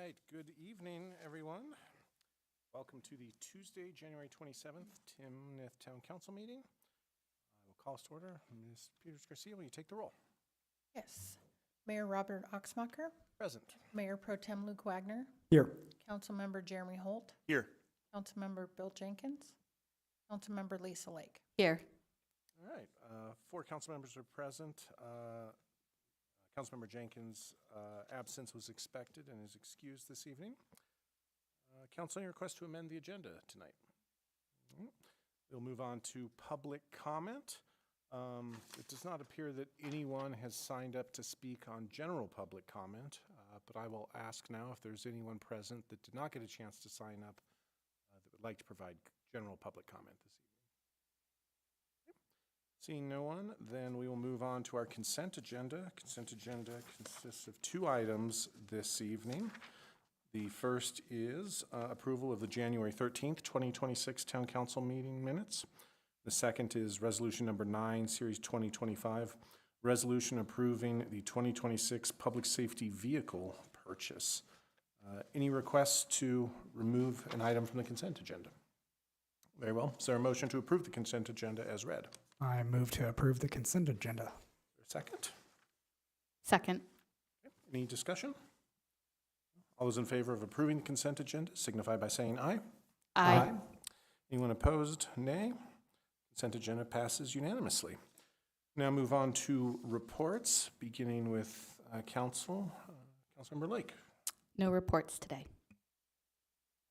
right, good evening, everyone. Welcome to the Tuesday, January 27th, Timnath Town Council meeting. I will call us to order. Ms. Peters-Garcia, will you take the roll? Yes. Mayor Robert Oxmacher, Present. Mayor Pro Tem Luke Wagner, Here. Councilmember Jeremy Holt, Here. Councilmember Bill Jenkins, Councilmember Lisa Lake. Here. All right, 4 council members are present. Councilmember Jenkins' absence was expected and is excused this evening. Council, any request to amend the agenda tonight? We'll move on to public comment. It does not appear that anyone has signed up to speak on general public comment, but I will ask now if there's anyone present that did not get a chance to sign up that would like to provide general public comment this evening. Seeing no one, then we will move on to our consent agenda. Consent agenda consists of 2 items this evening. The first is approval of the January 13th, 2026 Town Council meeting minutes. The second is resolution number 9, series 2025, resolution approving the 2026 public safety vehicle purchase. Any requests to remove an item from the consent agenda? Very well. Is there a motion to approve the consent agenda as read? I move to approve the consent agenda. Is there a second? Second. Okay. Any discussion? All those in favor of approving the consent agenda signify by saying aye. Aye. Anyone opposed, nay. Consent agenda passes unanimously. Now move on to reports, beginning with Council. Councilmember Lake. No reports today.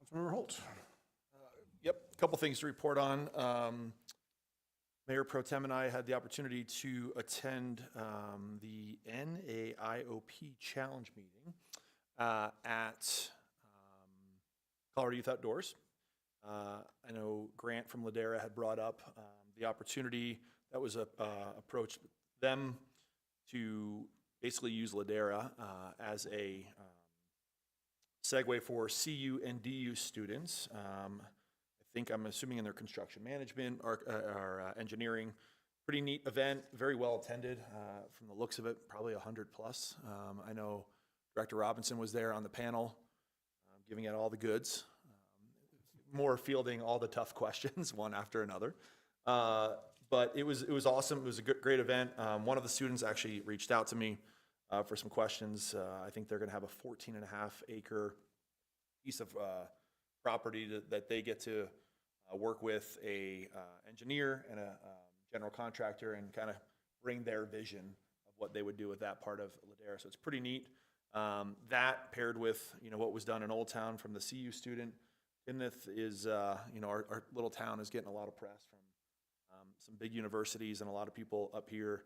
Councilmember Holt. Yep, a couple things to report on. Mayor Pro Tem and I had the opportunity to attend the NAIOP Challenge meeting at Colorado Youth Outdoors. I know Grant from Ladera had brought up the opportunity that was approached them to basically use Ladera as a segue for CU and DU students. I'm assuming in their construction management or engineering. Pretty neat event, very well attended from the looks of it, probably 100 plus. I know Director Robinson was there on the panel, giving out all the goods, more fielding all the tough questions one after another. But it was awesome. It was a great event. One of the students actually reached out to me for some questions. I think they're going to have a 14.5 acre piece of property that they get to work with a engineer and a general contractor and kind of bring their vision of what they would do with that part of Ladera. So it's pretty neat. That paired with what was done in Old Town from the CU student. Timnath is our little town is getting a lot of press from some big universities and a lot of people up here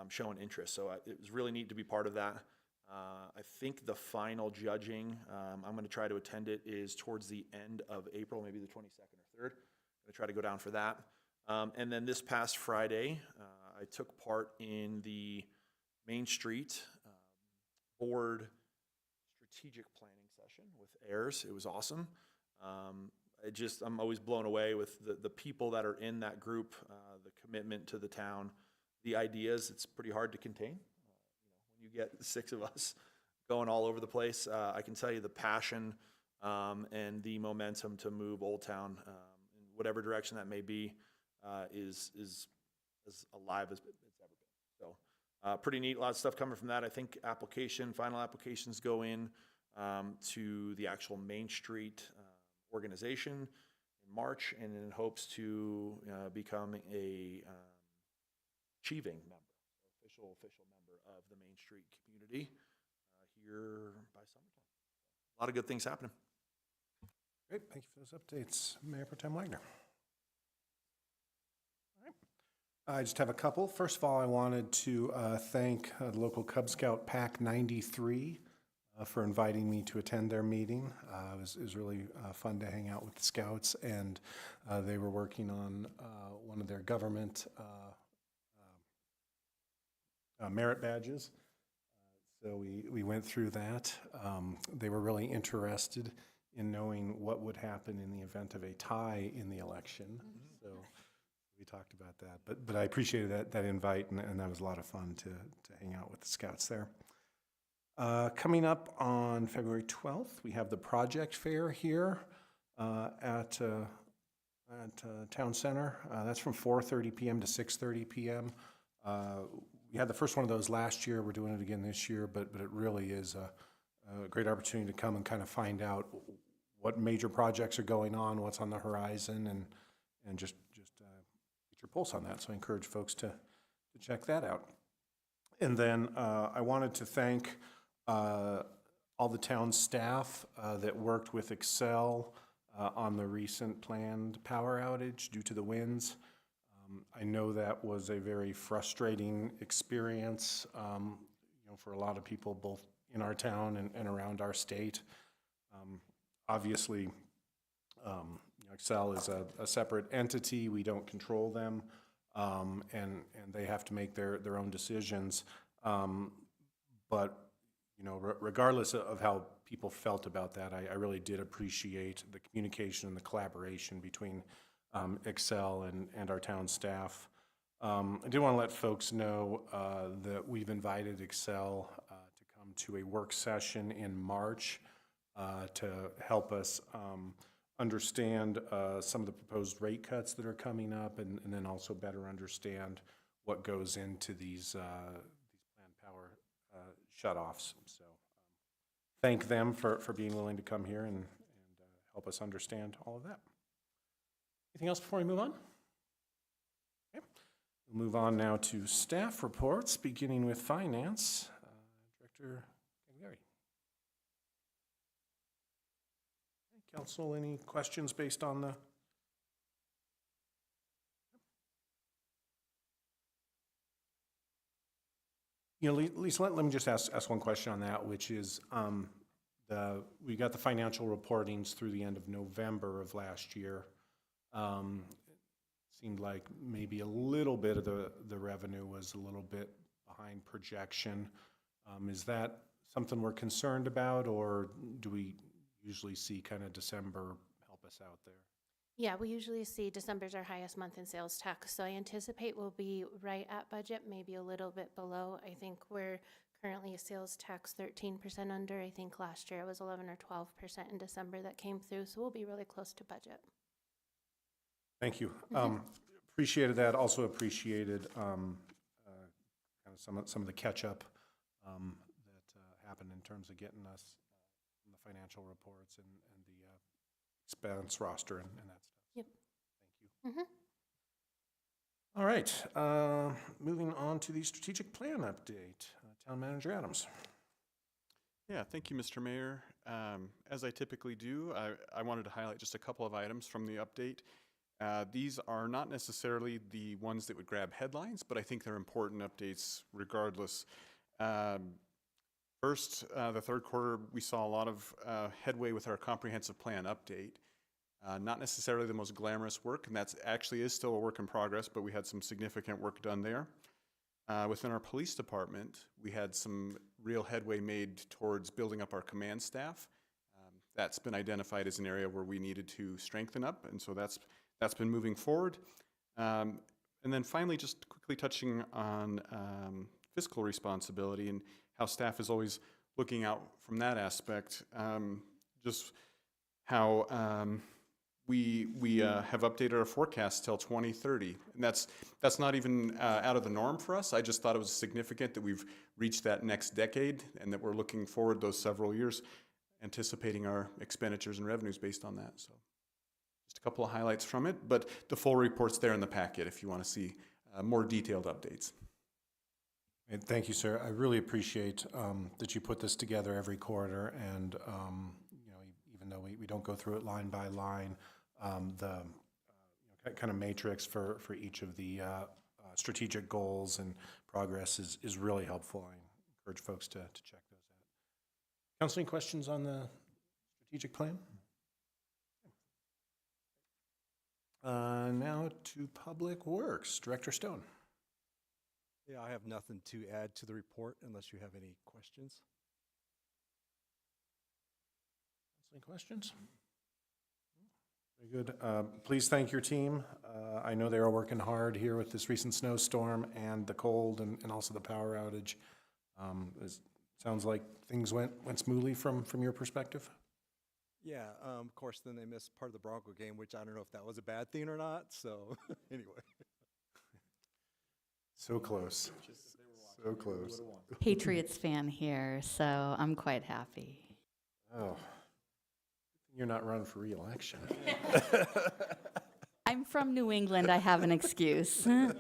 showing interest. So it was really neat to be part of that. I think the final judging, I'm going to try to attend it, is towards the end of April, maybe the 22nd or 3rd. I'm going to try to go down for that. And then this past Friday, I took part in the Main Street Board Strategic Planning session with AIRS. It was awesome. I'm always blown away with the people that are in that group, the commitment to the town, the ideas. It's pretty hard to contain. You get 6 of us going all over the place. I can tell you the passion and the momentum to move Old Town in whatever direction that may be is as alive as it's ever been. So pretty neat. A lot of stuff coming from that. I think final applications go in to the actual Main Street organization in March, and in hopes to become a achieving member, so official member of the Main Street community here by summertime. So, a lot of good things happening. Great, thank you for those updates. Mayor Pro Tem Wagner. All right. I just have a couple. First of all, I wanted to thank the local Cub Scout Pack 93 for inviting me to attend their meeting. It was really fun to hang out with the Scouts, and they were working on one of their government merit badges. So we went through that. They were really interested in knowing what would happen in the event of a tie in the election. So we talked about that. But I appreciated that invite, and that was a lot of fun to hang out with the Scouts there. Coming up on February 12th, we have the project fair here at Town Center. That's from 4:30 PM to 6:30 PM. We had the first one of those last year. We're doing it again this year, but it really is a great opportunity to come and kind of find out what major projects are going on, what's on the horizon, and just get your pulse on that. So I encourage folks to check that out. And then I wanted to thank all the town staff that worked with Excel on the recent planned power outage due to the winds. I know that was a very frustrating experience, for a lot of people, both in our town and around our state. Obviously, Excel is a separate entity. We don't control them, and they have to make their own decisions. But regardless of how people felt about that, I really did appreciate the communication and the collaboration between Excel and our town staff. I do want to let folks know that we've invited Excel to come to a work session in March to help us understand some of the proposed rate cuts that are coming up, and then also better understand what goes into these planned power shutoffs. So thank them for being willing to come here and help us understand all of that. Anything else before we move on? Okay. We'll move on now to staff reports, beginning with finance. Director Cagliari. Council, any questions based on the? Lisa, let me just ask one question on that, which is we got the financial reportings through the end of November of last year. Seemed like maybe a little bit of the revenue was a little bit behind projection. Is that something we're concerned about, or do we usually see kind of December help us out there? Yeah, we usually see December's our highest month in sales tax, so I anticipate we'll be right at budget, maybe a little bit below. I think we're currently a sales tax 13% under. I think last year it was 11 or 12% in December that came through, so we'll be really close to budget. Thank you. Appreciated that. Also appreciated kind of some of the catch-up that happened in terms of getting us the financial reports and the expense roster and that stuff. Yep. Thank you. All right. Moving on to the strategic plan update. Town Manager Adams. Yeah, thank you, Mr. Mayor. As I typically do, I wanted to highlight just a couple of items from the update. These are not necessarily the ones that would grab headlines, but I think they're important updates regardless. First, the third quarter, we saw a lot of headway with our comprehensive plan update. Not necessarily the most glamorous work, and that actually is still a work in progress, but we had some significant work done there. Within our police department, we had some real headway made towards building up our command staff. That's been identified as an area where we needed to strengthen up, and so that's been moving forward. And then finally, just quickly touching on fiscal responsibility and how staff is always looking out from that aspect. Just how we have updated our forecast till 2030, and that's not even out of the norm for us. I just thought it was significant that we've reached that next decade and that we're looking forward those several years, anticipating our expenditures and revenues based on that. So just a couple of highlights from it, but the full report's there in the packet if you want to see more detailed updates. And thank you, sir. I really appreciate that you put this together every quarter, and even though we don't go through it line by line, the kind of matrix for each of the strategic goals and progress is really helpful. I encourage folks to check those out. Council, any questions on the strategic plan? Now to Public Works. Director Stone. Yeah, I have nothing to add to the report unless you have any questions. Any questions? Very good. Please thank your team. I know they are working hard here with this recent snowstorm and the cold and also the power outage. It Sounds like things went smoothly from your perspective? Yeah, of course, then they missed part of the Bronco game, which I don't know if that was a bad thing or not, so anyway. So close. So close. Patriots fan here, so I'm quite happy. Oh. You're not running for reelection. I'm from New England. I have an excuse. All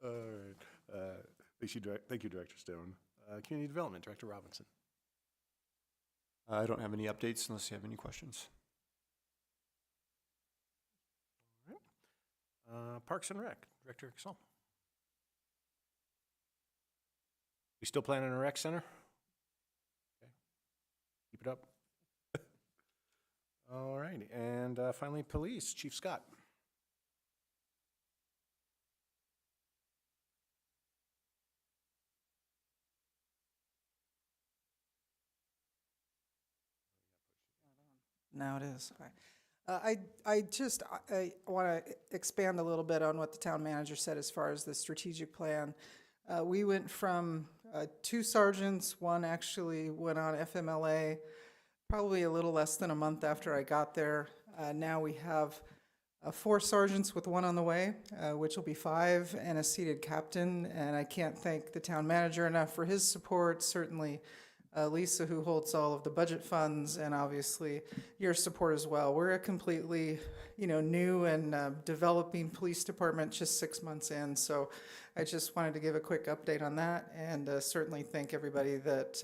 right. Thank you, Director Stone. Community Development, Director Robinson. I don't have any updates unless you have any questions. Parks and Rec, Director Excel. We still planning a rec center? Okay. Keep it up. All right, and finally, Police, Chief Scott. Now it is. Okay. I want to expand a little bit on what the town manager said as far as the strategic plan. We went from 2 sergeants, one actually went on FMLA, probably a little less than a month after I got there. Now we have 4 sergeants with 1 on the way, which will be 5, and a seated captain. And I can't thank the town manager enough for his support, certainly Lisa, who holds all of the budget funds, and obviously your support as well. We're a completely, new and developing police department just 6 months in. So I just wanted to give a quick update on that, and certainly thank everybody that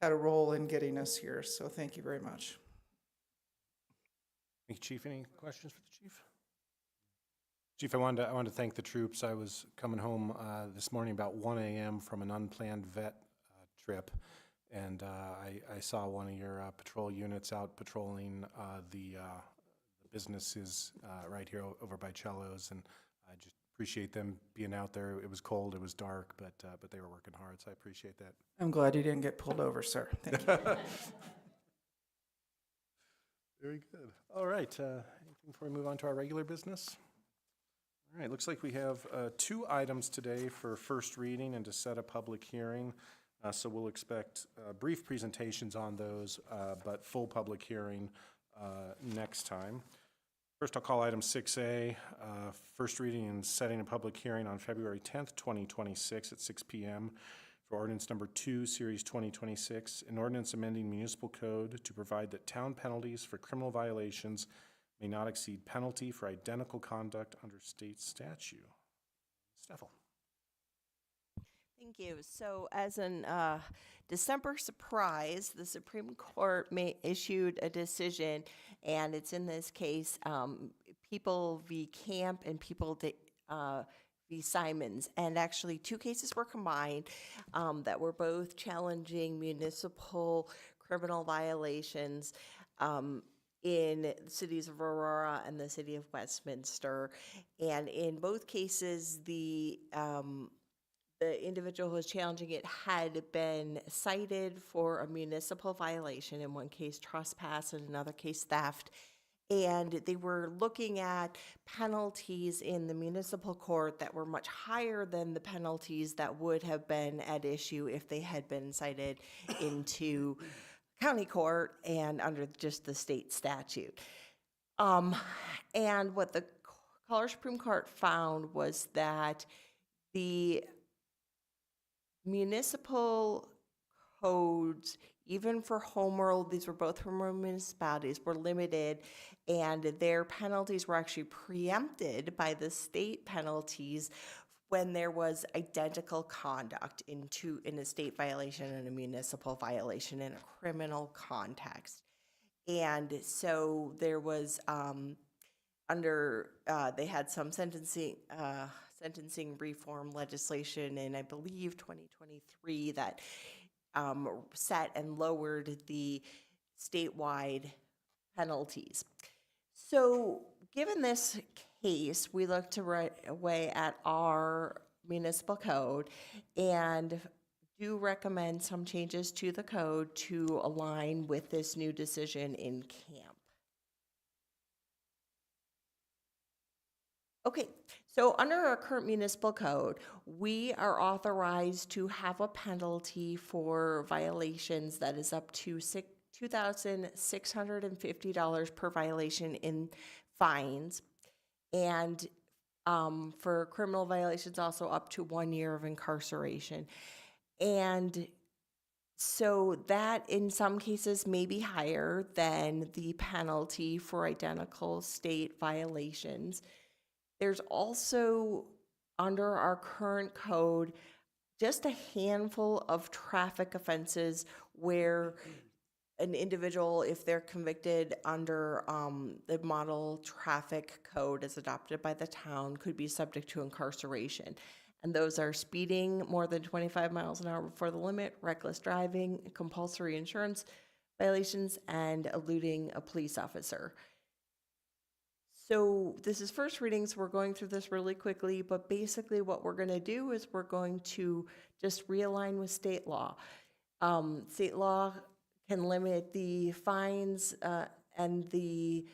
had a role in getting us here. So thank you very much. Thank you, Chief. Any questions for the Chief? Chief, I wanted to thank the troops. I was coming home this morning about 1 a.m. from an unplanned vet trip, and I saw one of your patrol units out patrolling the businesses right here over by Cello's, and I just appreciate them being out there. It was cold, it was dark, but they were working hard, so I appreciate that. I'm glad you didn't get pulled over, sir. Thank you. Very good. All right, anything before we move on to our regular business? All right, looks like we have 2 items today for first reading and to set a public hearing. So we'll expect brief presentations on those, but full public hearing next time. First, I'll call item 6A, first reading and setting a public hearing on February 10th, 2026 at 6 p.m. for ordinance number 2, series 2026, an ordinance amending municipal code to provide that town penalties for criminal violations may not exceed penalty for identical conduct under state statute. Steffel. Thank you. So as an December surprise, the Supreme Court issued a decision, and it's in this case, People v. Camp and People v. Simons. And actually 2 cases were combined that were both challenging municipal criminal violations in the cities of Aurora and the city of Westminster. And in both cases, the individual who was challenging it had been cited for a municipal violation, in one case trespass, in another case theft. And they were looking at penalties in the municipal court that were much higher than the penalties that would have been at issue if they had been cited into county court and under just the state statute. And what the Colorado Supreme Court found was that the municipal codes, even for home rule, these were both home rule municipalities, were limited, and their penalties were actually preempted by the state penalties when there was identical conduct in a state violation and a municipal violation in a criminal context. And so there was they had some sentencing reform legislation in, I believe, 2023 that set and lowered the statewide penalties. So given this case, we looked right away at our municipal code and do recommend some changes to the code to align with this new decision in Camp. Okay, So under our current municipal code, we are authorized to have a penalty for violations that is up to $2,650 per violation in fines. And for criminal violations, also up to 1 year of incarceration. And so that in some cases may be higher than the penalty for identical state violations. There's also, under our current code, just a handful of traffic offenses where an individual, if they're convicted under the model traffic code as adopted by the town, could be subject to incarceration. And those are speeding more than 25 miles an hour before the limit, reckless driving, compulsory insurance violations, and eluding a police officer. So this is first reading, so we're going through this really quickly, but basically what we're going to do is we're going to just realign with state law. State law can limit the fines and the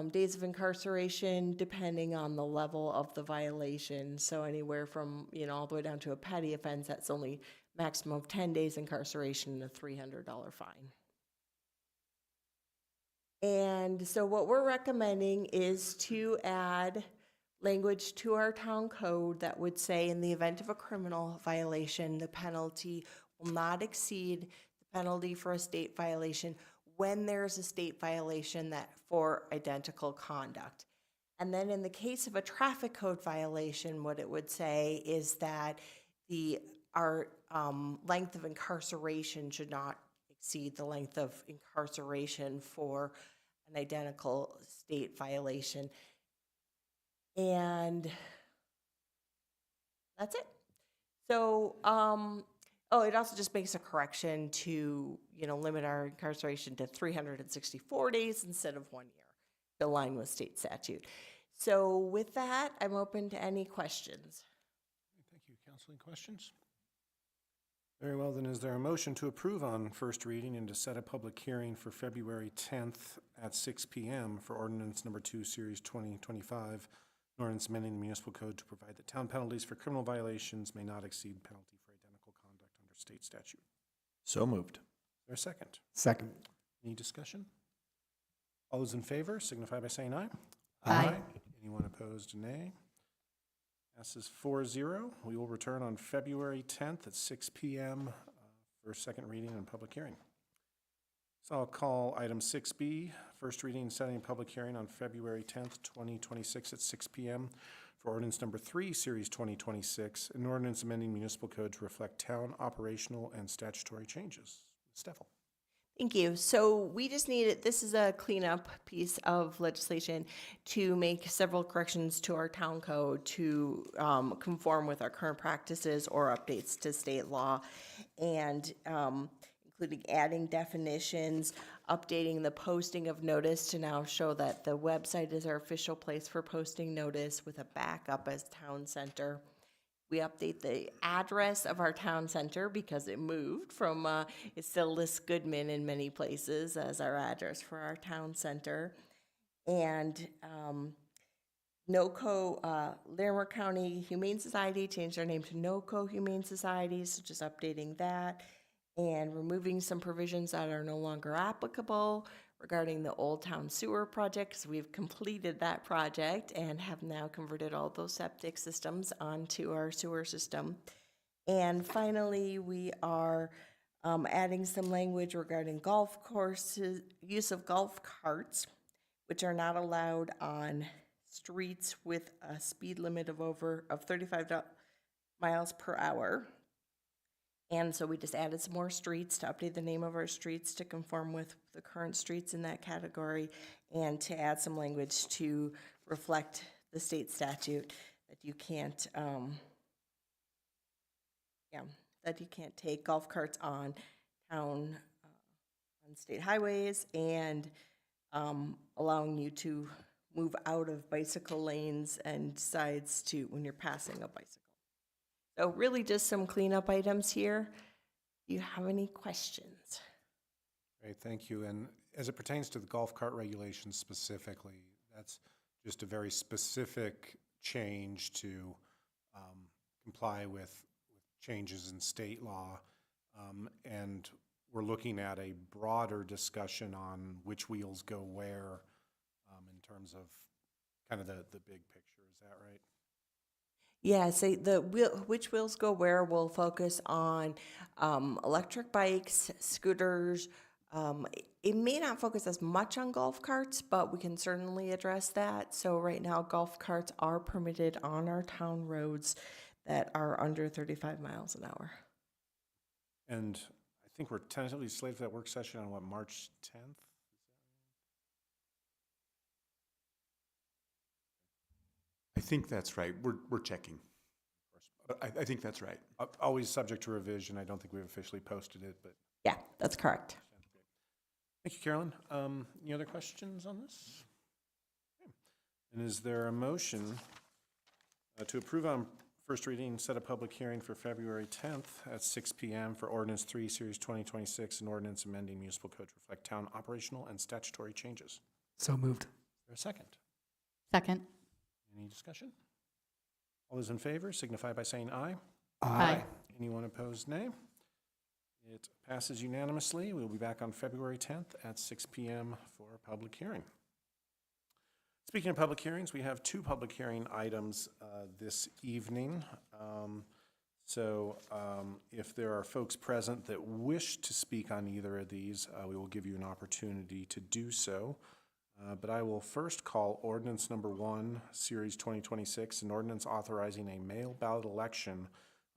days of incarceration depending on the level of the violation. So anywhere from, all the way down to a petty offense, that's only maximum of 10 days incarceration and a $300 fine. And so what we're recommending is to add language to our town code that would say in the event of a criminal violation, the penalty will not exceed the penalty for a state violation when there's a state violation that for identical conduct. And then in the case of a traffic code violation, what it would say is that our length of incarceration should not exceed the length of incarceration for an identical state violation. And that's it. So, it also just makes a correction to, limit our incarceration to 364 days instead of 1 year, to align with state statute. So with that, I'm open to any questions. Thank you. Council, any questions? Very well, then is there a motion to approve on first reading and to set a public hearing for February 10th at 6 p.m. for ordinance number 2, series 2025, an ordinance amending the municipal code to provide that town penalties for criminal violations may not exceed penalty for identical conduct under state statute? So moved. Is there a second? Second. Any discussion? All those in favor signify by saying aye. Aye. Anyone opposed, nay. Passes 4-0. We will return on February 10th at 6 p.m. For second reading and public hearing. So I'll call item 6B, first reading and setting a public hearing on February 10th, 2026 at 6 p.m. for ordinance number 3, series 2026, an ordinance amending municipal code to reflect town operational and statutory changes. Ms. Steffel. Thank you. So we just needed, this is a cleanup piece of legislation to make several corrections to our town code to conform with our current practices or updates to state law, and including adding definitions, updating the posting of notice to now show that the website is our official place for posting notice with a backup as town center. We update the address of our town center because it moved from, it still lists Goodman in many places as our address for our town center. And Larimer County Humane Society changed their name to NOCO Humane Society, so just updating that. And removing some provisions that are no longer applicable regarding the Old Town Sewer project, because we've completed that project and have now converted all those septic systems onto our sewer system. And finally, we are adding some language regarding golf courses, use of golf carts, which are not allowed on streets with a speed limit of 35 miles per hour. And so we just added some more streets to update the name of our streets to conform with the current streets in that category, and to add some language to reflect the state statute that you can't, take golf carts on town, on state highways, and allowing you to move out of bicycle lanes and sides to when you're passing a bicycle. So really just some cleanup items here. Do you have any questions? Great, thank you. And as it pertains to the golf cart regulations specifically, that's just a very specific change to comply with changes in state law. And we're looking at a broader discussion on which wheels go where in terms of kind of the big picture. Is that right? Yeah, say which wheels go where will focus on electric bikes, scooters. It may not focus as much on golf carts, but we can certainly address that. So right now, golf carts are permitted on our town roads that are under 35 miles an hour. And I think we're tentatively slated for that work session on what, March 10th? I think that's right. We're checking. But I think that's right. Always subject to revision. I don't think we've officially posted it, but. Yeah, that's correct. Thank you, Carolyn. Any other questions on this? Okay. And is there a motion to approve on first reading, set a public hearing for February 10th at 6 p.m. for Ordinance 3, Series 2026, and ordinance amending municipal code to reflect town operational and statutory changes? So moved. Is there a second? Second. Any discussion? All those in favor signify by saying aye. Aye. Anyone opposed, nay. It passes unanimously. We'll be back on February 10th at 6 p.m. for a public hearing. Speaking of public hearings, we have two public hearing items this evening. If there are folks present that wish to speak on either of these, we will give you an opportunity to do so. But I will first call ordinance number 1, Series 2026, an ordinance authorizing a mail ballot election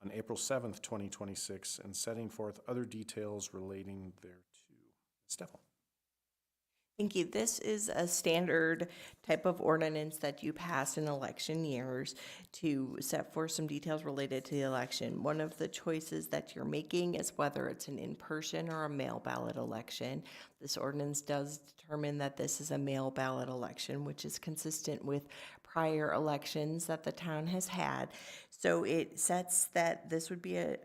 on April 7th, 2026, and setting forth other details relating thereto. Steffel. Thank you. This is a standard type of ordinance that you pass in election years to set forth some details related to the election. One of the choices that you're making is whether it's an in-person or a mail ballot election. This ordinance does determine that this is a mail ballot election, which is consistent with prior elections that the town has had. So it sets that this would be a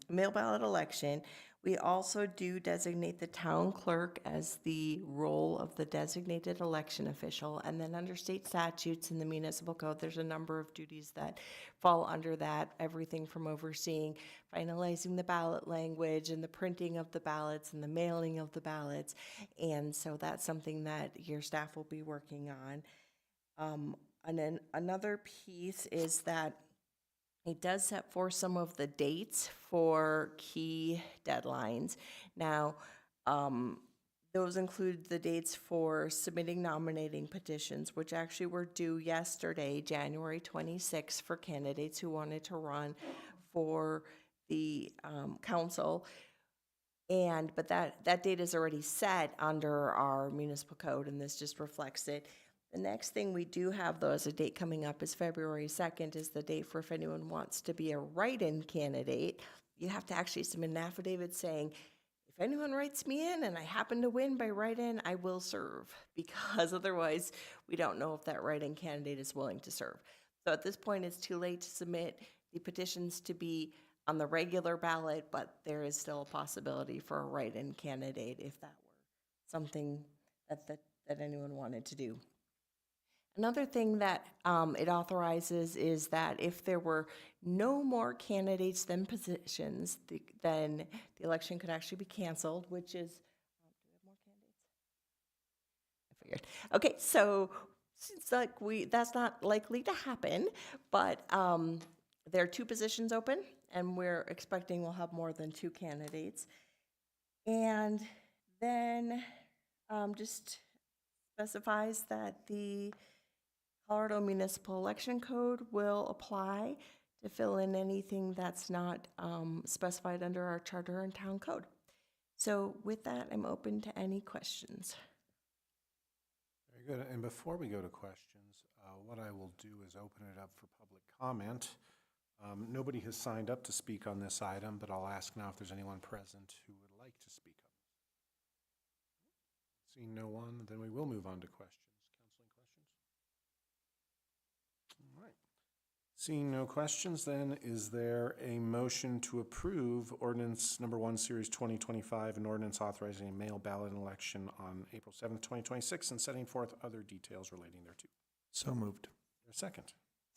mail ballot election. We also do designate the town clerk as the role of the designated election official. And then under state statutes in the municipal code, there's a number of duties that fall under that, everything from overseeing, finalizing the ballot language and the printing of the ballots and the mailing of the ballots. And so that's something that your staff will be working on. And then another piece is that it does set forth some of the dates for key deadlines. Now, those include the dates for submitting nominating petitions, which actually were due yesterday, January 26th, for candidates who wanted to run for the council. But that date is already set under our municipal code, and this just reflects it. The next thing we do have, though, as a date coming up is February 2nd is the date for if anyone wants to be a write-in candidate. You have to actually submit an affidavit saying, if anyone writes me in and I happen to win by write-in, I will serve, because otherwise we don't know if that write-in candidate is willing to serve. So at this point, it's too late to submit the petitions to be on the regular ballot, but there is still a possibility for a write-in candidate if that were something that anyone wanted to do. Another thing that it authorizes is that if there were no more candidates than positions, then the election could actually be canceled, which is, do we have more candidates? I figured. Okay, so it's like that's not likely to happen, but there are 2 positions open, and we're expecting we'll have more than 2 candidates. And then just specifies that the Colorado Municipal Election Code will apply to fill in anything that's not specified under our charter and town code. So with that, I'm open to any questions. Very good. And before we go to questions, what I will do is open it up for public comment. Nobody has signed up to speak on this item, but I'll ask now if there's anyone present who would like to speak on this. Seeing no one, then we will move on to questions. All right. Seeing no questions, then, is there a motion to approve ordinance number 1, Series 2025, an ordinance authorizing a mail ballot election on April 7th, 2026, and setting forth other details relating thereto? So moved. Is there a second?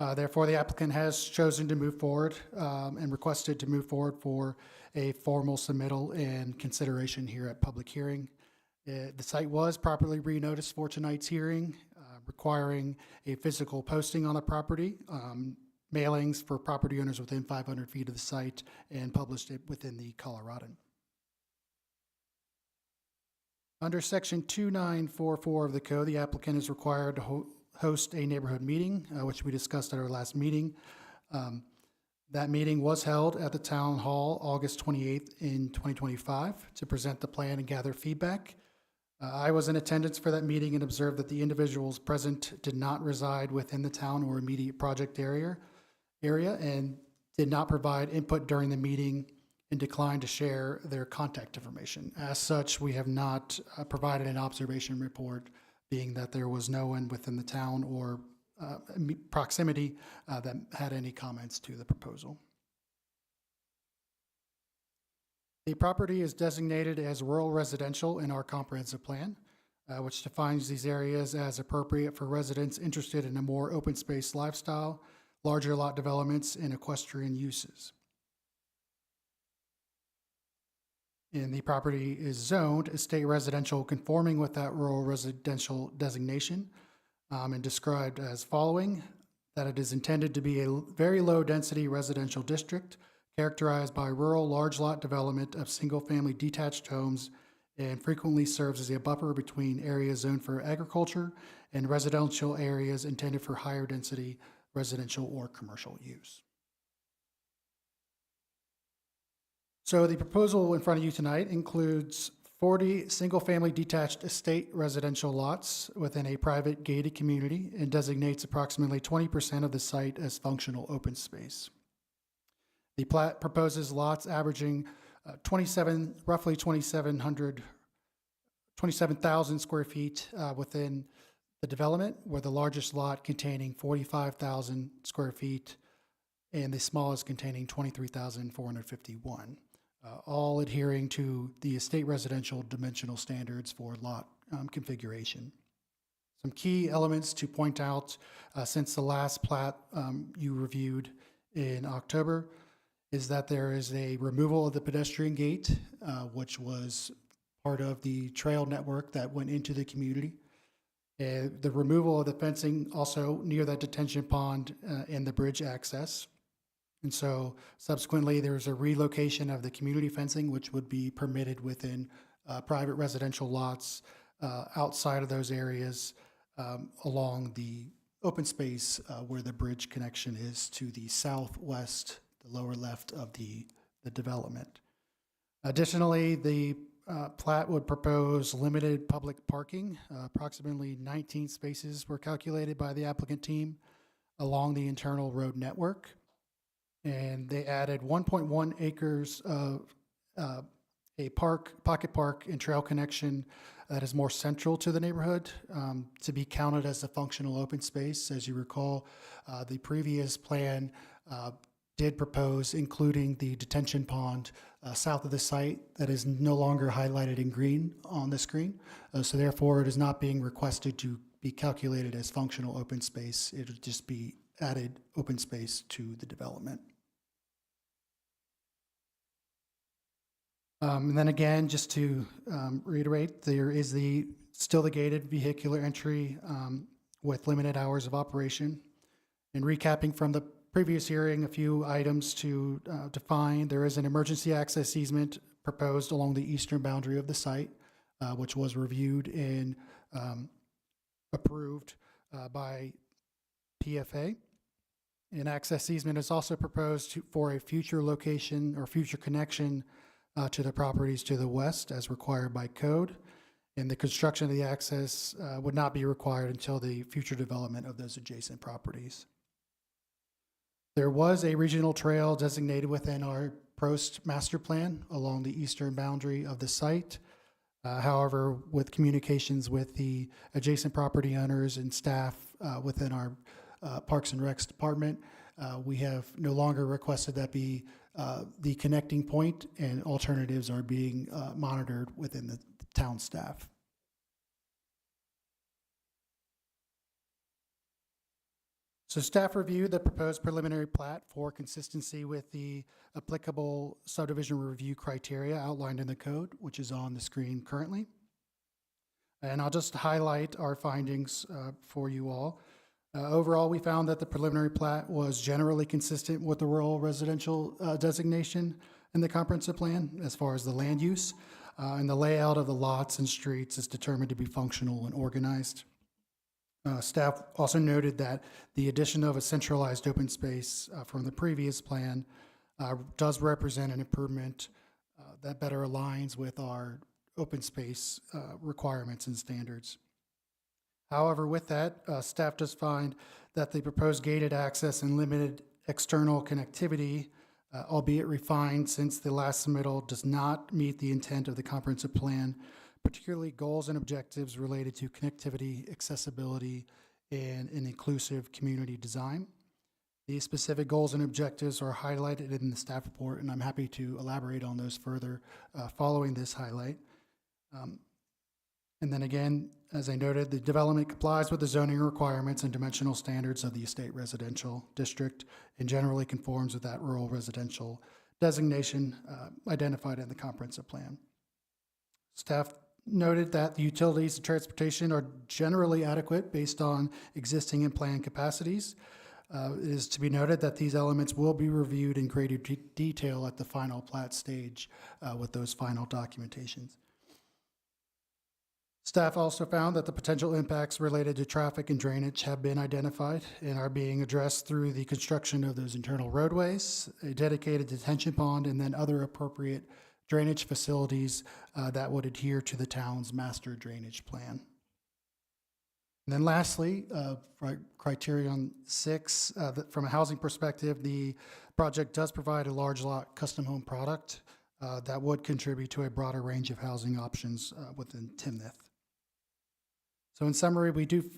Therefore, the applicant has chosen to move forward and requested to move forward for a formal submittal and consideration here at public hearing. The site was properly renoticed for tonight's hearing, requiring a physical posting on the property, mailings for property owners within 500 feet of the site, and published it within the Coloradan. Under Section 2944 of the code, the applicant is required to host a neighborhood meeting, which we discussed at our last meeting. That meeting was held at the Town Hall August 28th in 2025 to present the plan and gather feedback. I was in attendance for that meeting and observed that the individuals present did not reside within the town or immediate project area and did not provide input during the meeting and declined to share their contact information. As such, we have not provided an observation report, being that there was no one within the town or proximity that had any comments to the proposal. The property is designated as rural residential in our comprehensive plan, which defines these areas as appropriate for residents interested in a more open space lifestyle, larger lot developments, and equestrian uses. And the property is zoned estate residential conforming with that rural residential designation, and described as following: that it is intended to be a very low density residential district characterized by rural large lot development of single family detached homes, and frequently serves as a buffer between areas zoned for agriculture and residential areas intended for higher density residential or commercial use. So the proposal in front of you tonight includes 40 single-family detached estate residential lots within a private gated community and designates approximately 20% of the site as functional open space. The plat proposes lots averaging roughly 27,000 square feet within the development, with the largest lot containing 45,000 square feet and the smallest containing 23,451. All adhering to the estate residential dimensional standards for lot configuration. Some key elements to point out since the last plat you reviewed in October is that there is a removal of the pedestrian gate, which was part of the trail network that went into the community. The removal of the fencing also near that detention pond and the bridge access. And so subsequently, there's a relocation of the community fencing, which would be permitted within private residential lots outside of those areas along the open space where the bridge connection is to the southwest, the lower left of the development. Additionally, the plat would propose limited public parking. Approximately 19 spaces were calculated by the applicant team along the internal road network. And they added 1.1 acres of a pocket park and trail connection that is more central to the neighborhood to be counted as a functional open space. As you recall, the previous plan did propose including the detention pond south of the site that is no longer highlighted in green on the screen. So therefore, it is not being requested to be calculated as functional open space. It would just be added open space to the development. And then again, just to reiterate, there is still the gated vehicular entry with limited hours of operation. And recapping from the previous hearing, a few items to define. There is an emergency access easement proposed along the eastern boundary of the site, which was reviewed and approved by PFA. An access easement is also proposed for a future location or future connection to the properties to the west as required by code. And the construction of the access would not be required until the future development of those adjacent properties. There was a regional trail designated within our Prost master plan along the eastern boundary of the site. However, with communications with the adjacent property owners and staff within our Parks and Recs department, we have no longer requested that be the connecting point, and alternatives are being monitored within the town staff. . So staff reviewed the proposed preliminary plat for consistency with the applicable subdivision review criteria outlined in the code, which is on the screen currently. And I'll just highlight our findings for you all. Overall, we found that the preliminary plat was generally consistent with the rural residential designation in the comprehensive plan as far as the land use, and the layout of the lots and streets is determined to be functional and organized. Staff also noted that the addition of a centralized open space from the previous plan does represent an improvement that better aligns with our open space requirements and standards. However, with that, staff does find that the proposed gated access and limited external connectivity, albeit refined since the last submittal, does not meet the intent of the comprehensive plan, particularly goals and objectives related to connectivity, accessibility, and an inclusive community design. These specific goals and objectives are highlighted in the staff report, and I'm happy to elaborate on those further following this highlight. And then again, as I noted, the development complies with the zoning requirements and dimensional standards of the estate residential district and generally conforms with that rural residential designation identified in the comprehensive plan. Staff noted that the utilities and transportation are generally adequate based on existing and planned capacities. It is to be noted that these elements will be reviewed in greater detail at the final plat stage with those final documentations. Staff also found that the potential impacts related to traffic and drainage have been identified and are being addressed through the construction of those internal roadways, a dedicated detention pond, and then other appropriate drainage facilities that would adhere to the town's master drainage plan. And then lastly, criterion 6, from a housing perspective, the project does provide a large lot custom home product that would contribute to a broader range of housing options within Timnath. So in summary,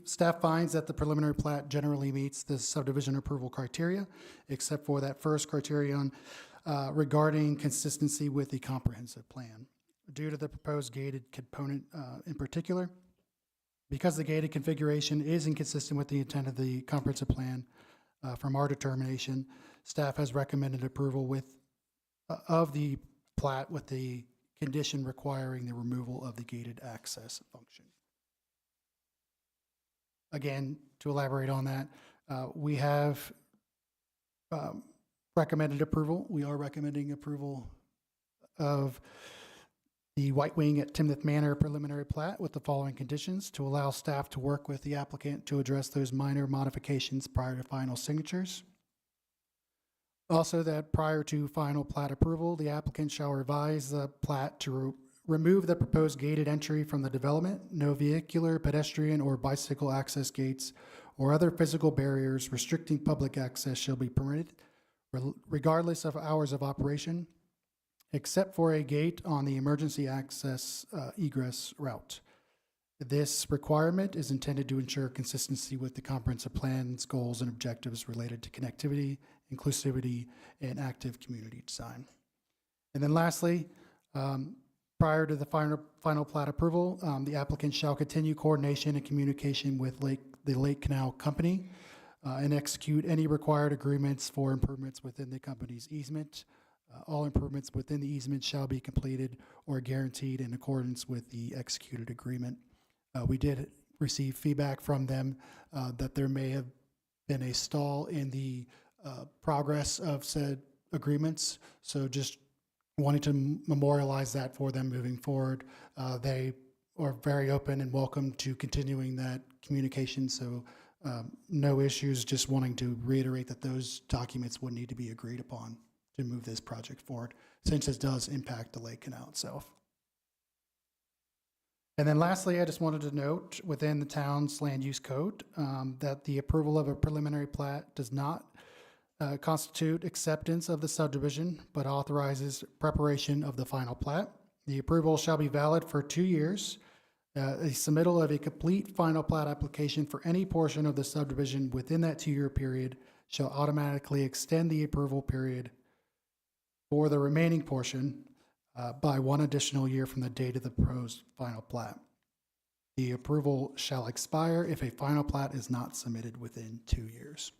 staff finds that the preliminary plat generally meets the subdivision approval criteria, except for that first criterion regarding consistency with the comprehensive plan. Due to the proposed gated component in particular, because the gated configuration is inconsistent with the intent of the comprehensive plan, from our determination, staff has recommended approval of the plat with the condition requiring the removal of the gated access function. Again, to elaborate on that, we have recommended approval. We are recommending approval of the White Wing at Timnath Manor preliminary plat with the following conditions: to allow staff to work with the applicant to address those minor modifications prior to final signatures. Also, that prior to final plat approval, the applicant shall revise the plat to remove the proposed gated entry from the development. No vehicular, pedestrian, or bicycle access gates or other physical barriers restricting public access shall be permitted, regardless of hours of operation, except for a gate on the emergency access egress route. This requirement is intended to ensure consistency with the comprehensive plan's goals and objectives related to connectivity, inclusivity, and active community design. And then lastly, prior to the final plat approval, the applicant shall continue coordination and communication with the Lake Canal Company and execute any required agreements for improvements within the company's easement. All improvements within the easement shall be completed or guaranteed in accordance with the executed agreement. We did receive feedback from them that there may have been a stall in the progress of said agreements. So just wanting to memorialize that for them moving forward. They are very open and welcome to continuing that communication. So no issues, just wanting to reiterate that those documents would need to be agreed upon to move this project forward, since it does impact the Lake Canal itself. And then lastly, I just wanted to note within the town's land use code that the approval of a preliminary plat does not constitute acceptance of the subdivision, but authorizes preparation of the final plat. The approval shall be valid for 2 years. A submittal of a complete final plat application for any portion of the subdivision within that 2-year period shall automatically extend the approval period for the remaining portion by 1 additional year from the date of the proposed final plat. The approval shall expire if a final plat is not submitted within 2 years.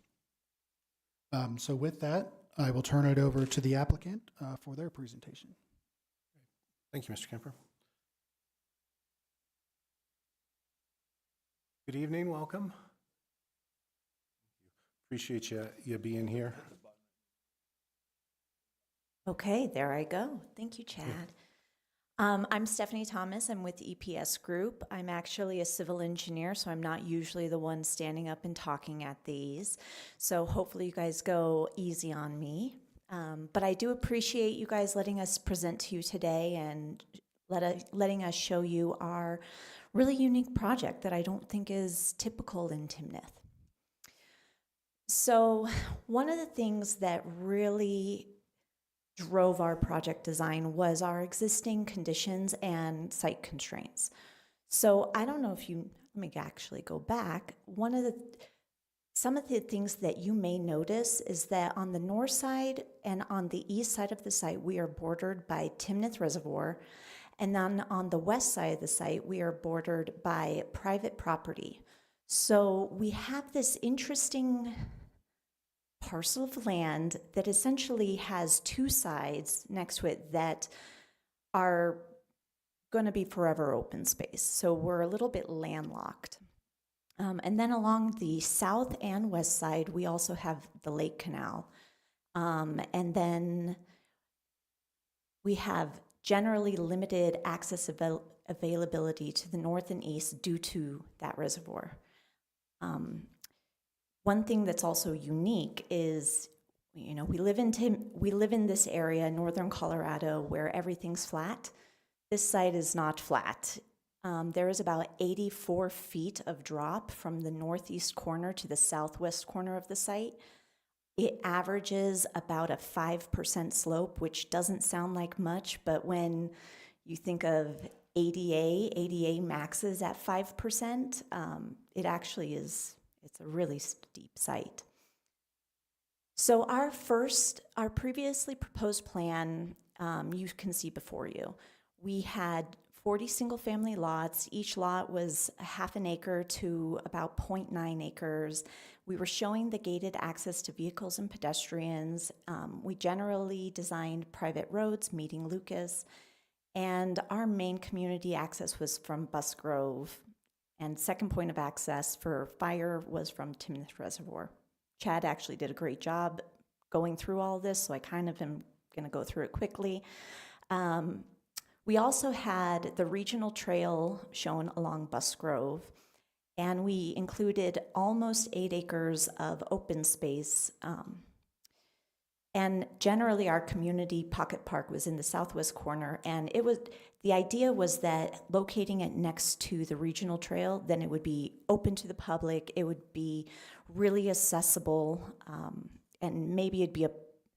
So with that, I will turn it over to the applicant for their presentation. Thank you, Mr. Kemper. Good evening, welcome. Appreciate you being here. Okay, there I go. Thank you, Chad. I'm Stephanie Thomas. I'm with EPS Group. I'm actually a civil engineer, so I'm not usually the one standing up and talking at these. So hopefully you guys go easy on me. But I do appreciate you guys letting us present to you today and letting us show you our really unique project that I don't think is typical in Timnath. So one of the things that really drove our project design was our existing conditions and site constraints. So I don't know if you, let me actually go back. Some of the things that you may notice is that on the north side and on the east side of the site, we are bordered by Timnath Reservoir. And then on the west side of the site, we are bordered by private property. So we have this interesting parcel of land that essentially has two sides next to it that are going to be forever open space. So we're a little bit landlocked. And then along the south and west side, we also have the Lake Canal. And then we have generally limited access availability to the north and east due to that reservoir. One thing that's also unique is, you know, we live in this area, northern Colorado, where everything's flat. This site is not flat. There is about 84 feet of drop from the northeast corner to the southwest corner of the site. It averages about a 5% slope, which doesn't sound like much, but when you think of ADA maxes at 5%, it actually is, it's a really steep site. So our previously proposed plan, you can see before you. We had 40 single-family lots. Each lot was a half an acre to about 0.9 acres. We were showing the gated access to vehicles and pedestrians. We generally designed private roads, meeting Lucas, and our main community access was from Bus Grove, and second point of access for fire was from Timnath Reservoir. Chad actually did a great job going through all this, so I kind of am going to go through it quickly. We also had the regional trail shown along Bus Grove, and we included almost 8 acres of open space. And generally, our community pocket park was in the southwest corner, and the idea was that locating it next to the regional trail, then it would be open to the public, it would be really accessible, and maybe it'd be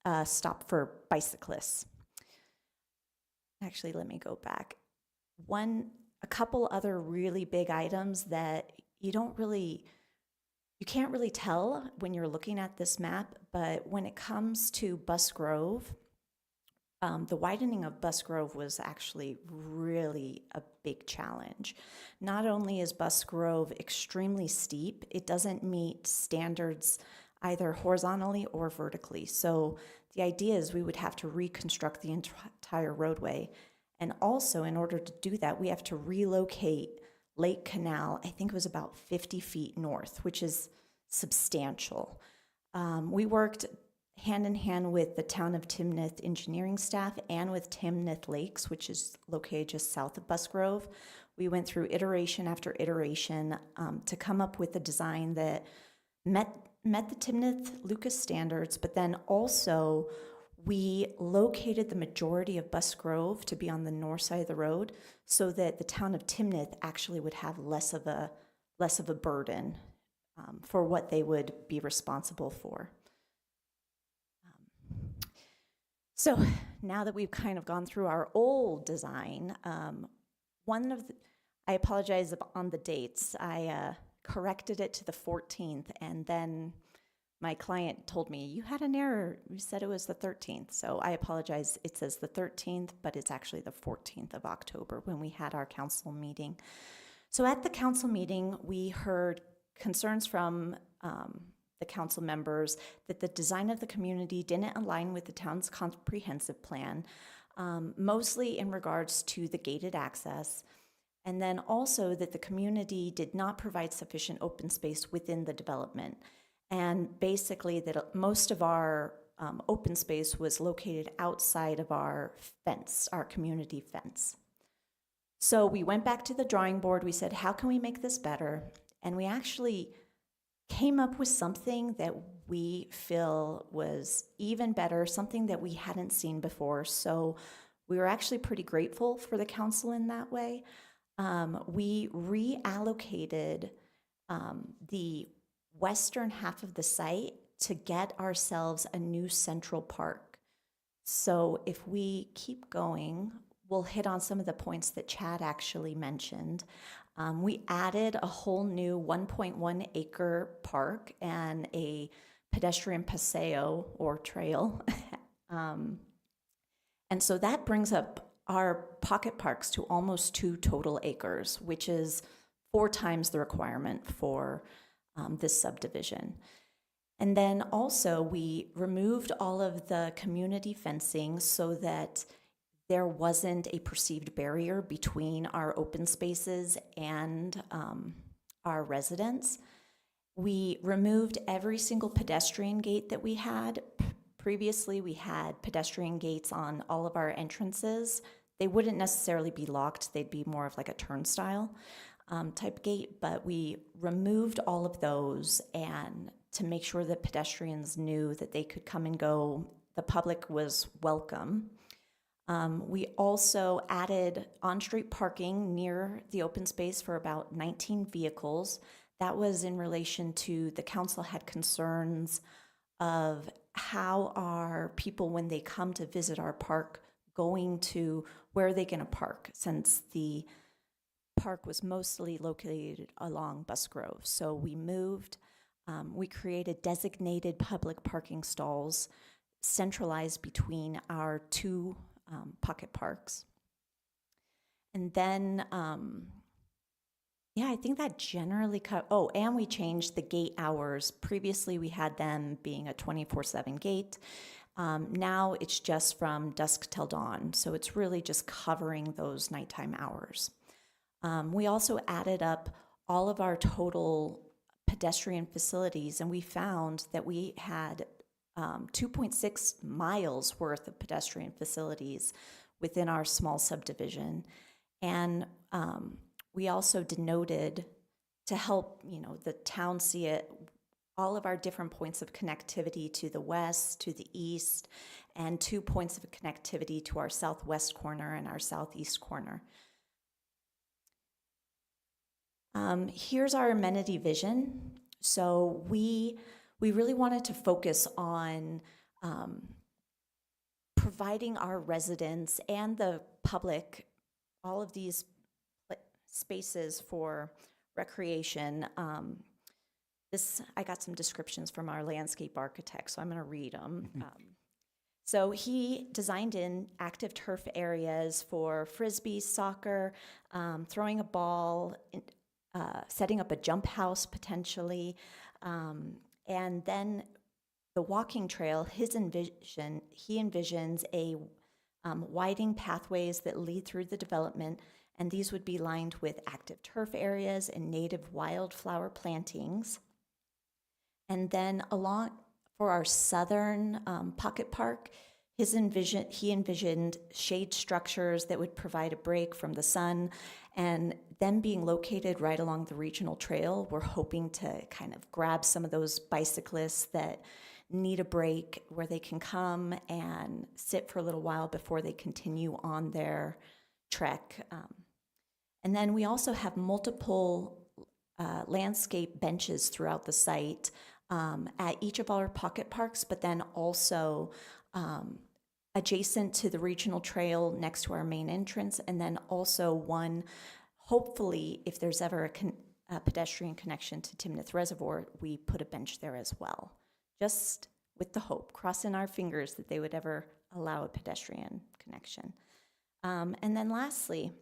a stop for bicyclists. Actually, let me go back. A couple other really big items that you can't really tell when you're looking at this map, but when it comes to Bus Grove, the widening of Bus Grove was actually really a big challenge. Not only is Bus Grove extremely steep, it doesn't meet standards either horizontally or vertically. So the idea is we would have to reconstruct the entire roadway. And also, in order to do that, we have to relocate Lake Canal, I think it was about 50 feet north, which is substantial. We worked hand in hand with the town of Timnath engineering staff and with Timnath Lakes, which is located just south of Bus Grove. We went through iteration after iteration to come up with a design that met the Timnath Lucas standards, but then also we located the majority of Bus Grove to be on the north side of the road so that the town of Timnath actually would have less of a burden for what they would be responsible for. So now that we've kind of gone through our old design, I apologize on the dates. I corrected it to the 14th, and then my client told me, you had an error, you said it was the 13th. So I apologize, it says the 13th, but it's actually the 14th of October when we had our council meeting. So at the council meeting, we heard concerns from the council members that the design of the community didn't align with the town's comprehensive plan, mostly in regards to the gated access, and then also that the community did not provide sufficient open space within the development. And basically that most of our open space was located outside of our fence, our community fence. So we went back to the drawing board. We said, how can we make this better? And we actually came up with something that we feel was even better, something that we hadn't seen before. So we were actually pretty grateful for the council in that way. We reallocated the western half of the site to get ourselves a new central park. So if we keep going, we'll hit on some of the points that Chad actually mentioned. We added a whole new 1.1 acre park and a pedestrian paseo or trail. And so that brings up our pocket parks to almost 2 total acres, which is 4 times the requirement for this subdivision. And then also we removed all of the community fencing so that there wasn't a perceived barrier between our open spaces and our residents. We removed every single pedestrian gate that we had. Previously, we had pedestrian gates on all of our entrances. They wouldn't necessarily be locked. They'd be more of like a turnstile type gate, but we removed all of those and to make sure that pedestrians knew that they could come and go. The public was welcome. We also added on-street parking near the open space for about 19 vehicles. That was in relation to the council had concerns of how are people, when they come to visit our park, going to, where are they going to park, since the park was mostly located along Bus Grove. So we moved, we created designated public parking stalls centralized between our 2 pocket parks. And then, yeah, I think that generally and we changed the gate hours. Previously, we had them being a 24/7 gate. Now it's just from dusk till dawn. So it's really just covering those nighttime hours. We also added up all of our total pedestrian facilities, and we found that we had 2.6 miles worth of pedestrian facilities within our small subdivision. And we also denoted, to help the town see it, all of our different points of connectivity to the west, to the east, and 2 points of connectivity to our southwest corner and our southeast corner. Here's our amenity vision. So we really wanted to focus on providing our residents and the public all of these spaces for recreation. I got some descriptions from our landscape architect, so I'm going to read them. So he designed in active turf areas for frisbee, soccer, throwing a ball, setting up a jump house potentially, and then the walking trail. He envisions a widening pathways that lead through the development, and these would be lined with active turf areas and native wildflower plantings. And then along for our southern pocket park, he envisioned shade structures that would provide a break from the sun, and them being located right along the regional trail, we're hoping to kind of grab some of those bicyclists that need a break where they can come and sit for a little while before they continue on their trek. And then we also have multiple landscape benches throughout the site at each of our pocket parks, but then also adjacent to the regional trail next to our main entrance, and then also one, hopefully, if there's ever a pedestrian connection to Timnath Reservoir, we put a bench there as well, just with the hope, crossing our fingers that they would ever allow a pedestrian connection. And then lastly,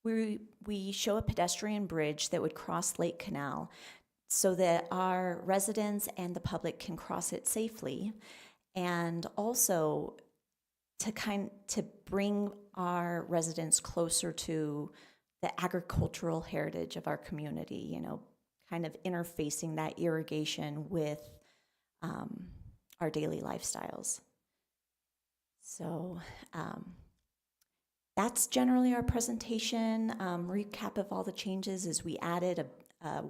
we show a pedestrian bridge that would cross Lake Canal. so that our residents and the public can cross it safely, and also to bring our residents closer to the agricultural heritage of our community, you know, kind of interfacing that irrigation with our daily lifestyles. So that's generally our presentation. Recap of all the changes is we added a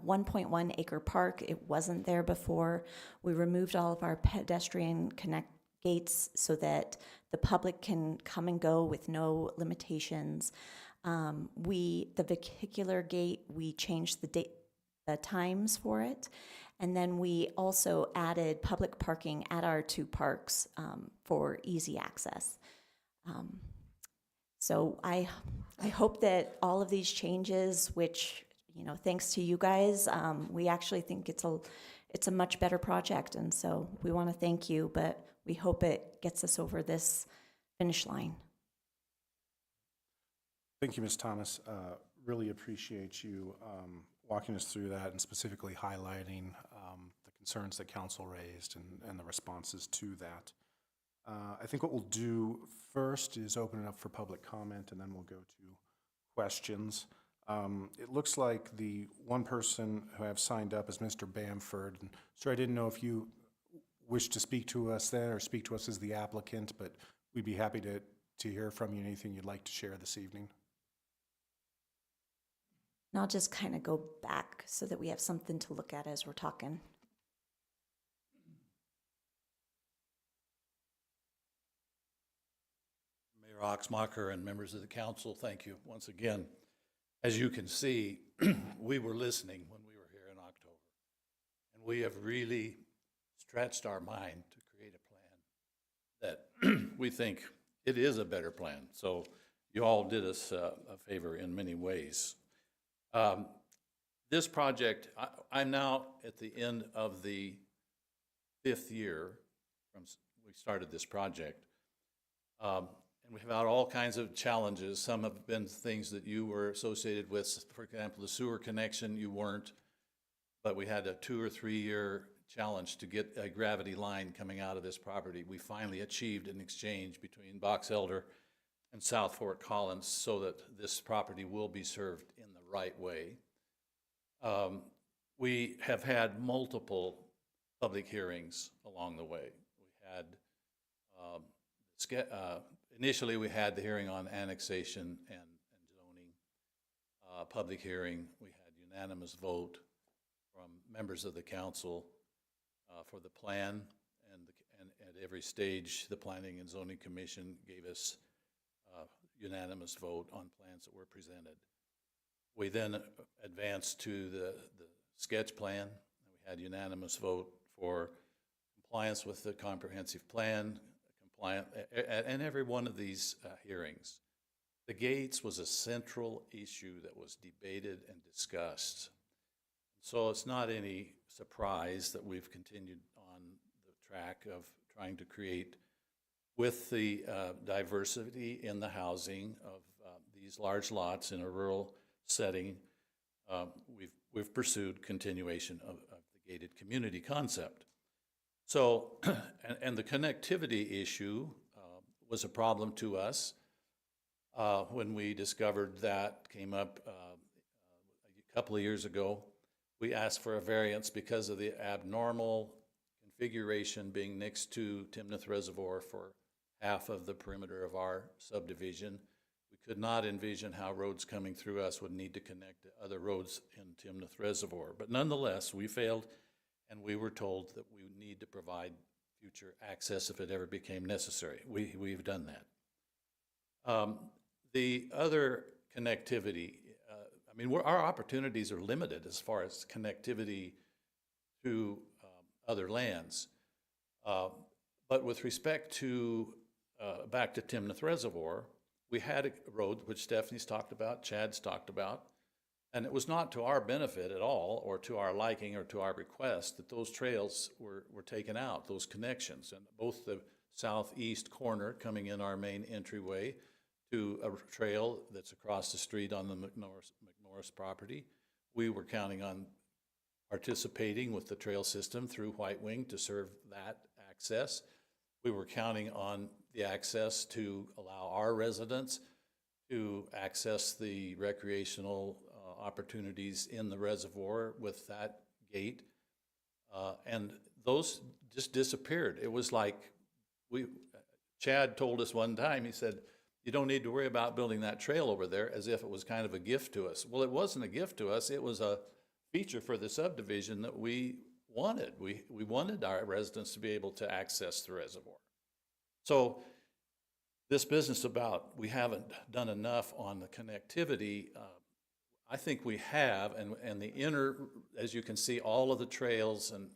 1.1 acre park. It wasn't there before. We removed all of our pedestrian connect gates so that the public can come and go with no limitations. The vehicular gate, we changed the times for it. And then we also added public parking at our 2 parks for easy access. So I hope that all of these changes, which, you know, thanks to you guys, we actually think it's a much better project. And so we want to thank you, but we hope it gets us over this finish line. Thank you, Ms. Thomas. Really appreciate you walking us through that and specifically highlighting the concerns that council raised and the responses to that. I think what we'll do first is open it up for public comment, and then we'll go to questions. It looks like the one person who have signed up is Mr. Bamford. And so I didn't know if you wish to speak to us then or speak to us as the applicant, but we'd be happy to hear from you, anything you'd like to share this evening. And I'll just kind of go back so that we have something to look at as we're talking. Mayor Oxmacher and members of the council, thank you once again. As you can see, we were listening when we were here in October, and we have really stretched our mind to create a plan that we think it is a better plan. So you all did us a favor in many ways. This project, I'm now at the end of the 5th year from we started this project. And we've had all kinds of challenges. Some have been things that you were associated with. For example, the sewer connection, you weren't. But we had a 2 or 3 year challenge to get a gravity line coming out of this property. We finally achieved an exchange between Box Elder and South Fort Collins so that this property will be served in the right way. We have had multiple public hearings along the way. We had initially we had the hearing on annexation and zoning, public hearing. We had unanimous vote from members of the council for the plan, and at every stage the Planning and Zoning Commission gave us unanimous vote on plans that were presented. We then advanced to the sketch plan. We had unanimous vote for compliance with the comprehensive plan, and every one of these hearings. The gates was a central issue that was debated and discussed. So it's not any surprise that we've continued on the track of trying to create, with the diversity in the housing of these large lots in a rural setting, we've pursued continuation of the gated community concept. So, and the connectivity issue was a problem to us when we discovered that came up a couple of years ago. We asked for a variance because of the abnormal configuration being next to Timnath Reservoir for half of the perimeter of our subdivision. We could not envision how roads coming through us would need to connect to other roads in Timnath Reservoir. But nonetheless, we failed, and we were told that we would need to provide future access if it ever became necessary. We've done that. The other connectivity, I mean, our opportunities are limited as far as connectivity to other lands. But with respect to, back to Timnath Reservoir, we had a road which Stephanie's talked about, Chad's talked about, and it was not to our benefit at all, or to our liking, or to our request, that those trails were taken out, those connections. And both the southeast corner coming in our main entryway to a trail that's across the street on the McNorris property, we were counting on participating with the trail system through White Wing to serve that access. We were counting on the access to allow our residents to access the recreational opportunities in the reservoir with that gate. And those just disappeared. It was like Chad told us one time, he said, you don't need to worry about building that trail over there, as if it was kind of a gift to us. Well, it wasn't a gift to us. It was a feature for the subdivision that we wanted. We wanted our residents to be able to access the reservoir. So this business about we haven't done enough on the connectivity, I think we have, and the inner, as you can see, all of the trails and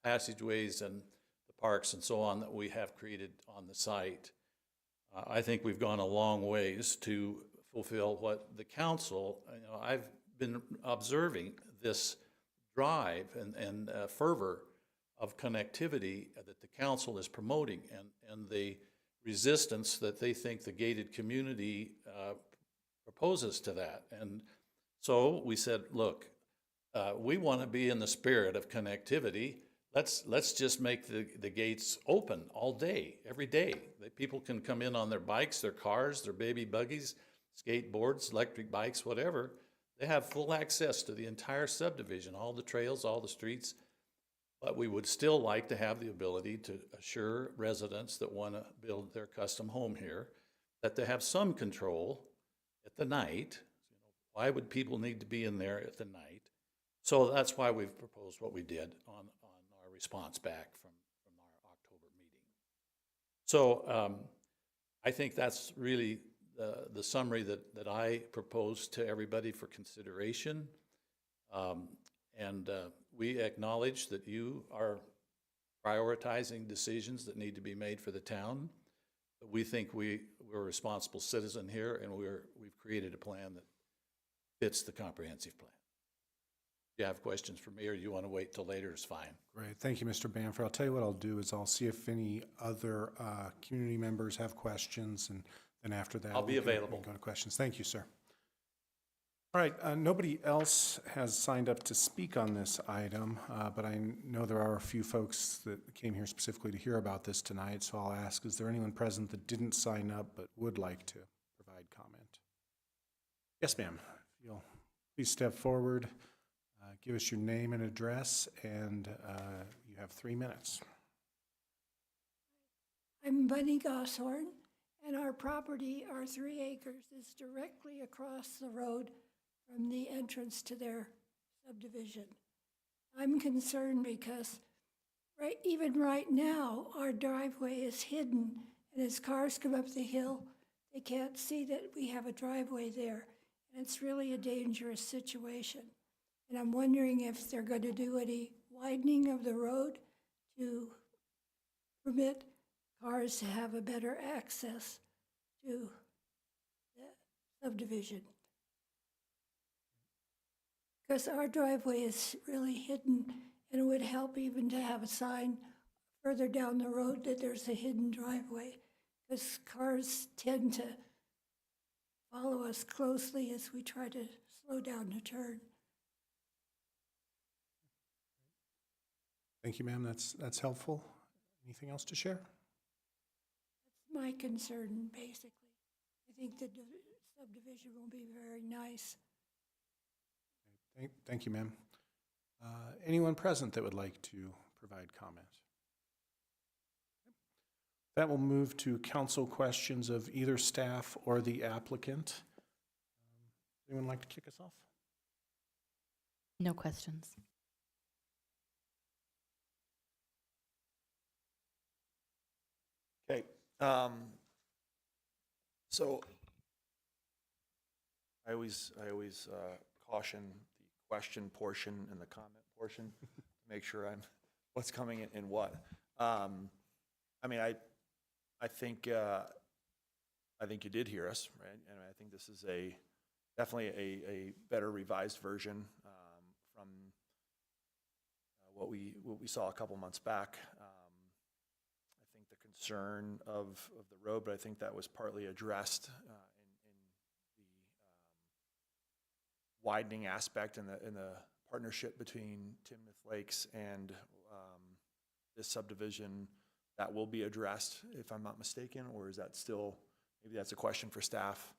passageways and the parks and so on that we have created on the site. I think we've gone a long ways to fulfill what the council, I've been observing this drive and fervor of connectivity that the council is promoting, and the resistance that they think the gated community proposes to that. And so we said, look, we want to be in the spirit of connectivity. Let's just make the gates open all day, every day. That people can come in on their bikes, their cars, their baby buggies, skateboards, electric bikes, whatever. They have full access to the entire subdivision, all the trails, all the streets. But we would still like to have the ability to assure residents that want to build their custom home here that they have some control at the night. Why would people need to be in there at the night? So that's why we've proposed what we did on our response back from our October meeting. So I think that's really the summary that I proposed to everybody for consideration. And we acknowledge that you are prioritizing decisions that need to be made for the town. But we think we're a responsible citizen here, and we've created a plan that fits the comprehensive plan. If you have questions for me or you want to wait till later, it's fine. Great. Thank you, Mr. Bamford. I'll tell you what I'll do is I'll see if any other community members have questions, and then after that, I'll be available. we can go to questions. Thank you, sir. All right, nobody else has signed up to speak on this item, but I know there are a few folks that came here specifically to hear about this tonight, so I'll ask, is there anyone present that didn't sign up but would like to provide comment? Yes, ma'am. If you'll please step forward, give us your name and address, and you have 3 minutes. I'm Bunny Gosshorn, and our property, our 3 acres, is directly across the road from the entrance to their subdivision. I'm concerned because even right now, our driveway is hidden, and as cars come up the hill, they can't see that we have a driveway there, and it's really a dangerous situation. And I'm wondering if they're going to do any widening of the road to permit cars to have a better access to the subdivision. Because our driveway is really hidden, and it would help even to have a sign further down the road that there's a hidden driveway, because cars tend to follow us closely as we try to slow down the turn. Thank you, ma'am. That's helpful. Anything else to share? That's my concern, basically. I think the subdivision will be very nice. Thank you, ma'am. Anyone present that would like to provide comment? That will move to council questions of either staff or the applicant. Anyone like to kick us off? No questions. Okay. So I always caution the question portion and the comment portion to make sure I'm what's coming in what. I mean, I think you did hear us, right? And I think this is definitely a better revised version from what we saw a couple months back. I think the concern of the road, but I think that was partly addressed in the widening aspect and the partnership between Timnath Lakes and this subdivision, that will be addressed, if I'm not mistaken, or is that still, maybe that's a question for staff?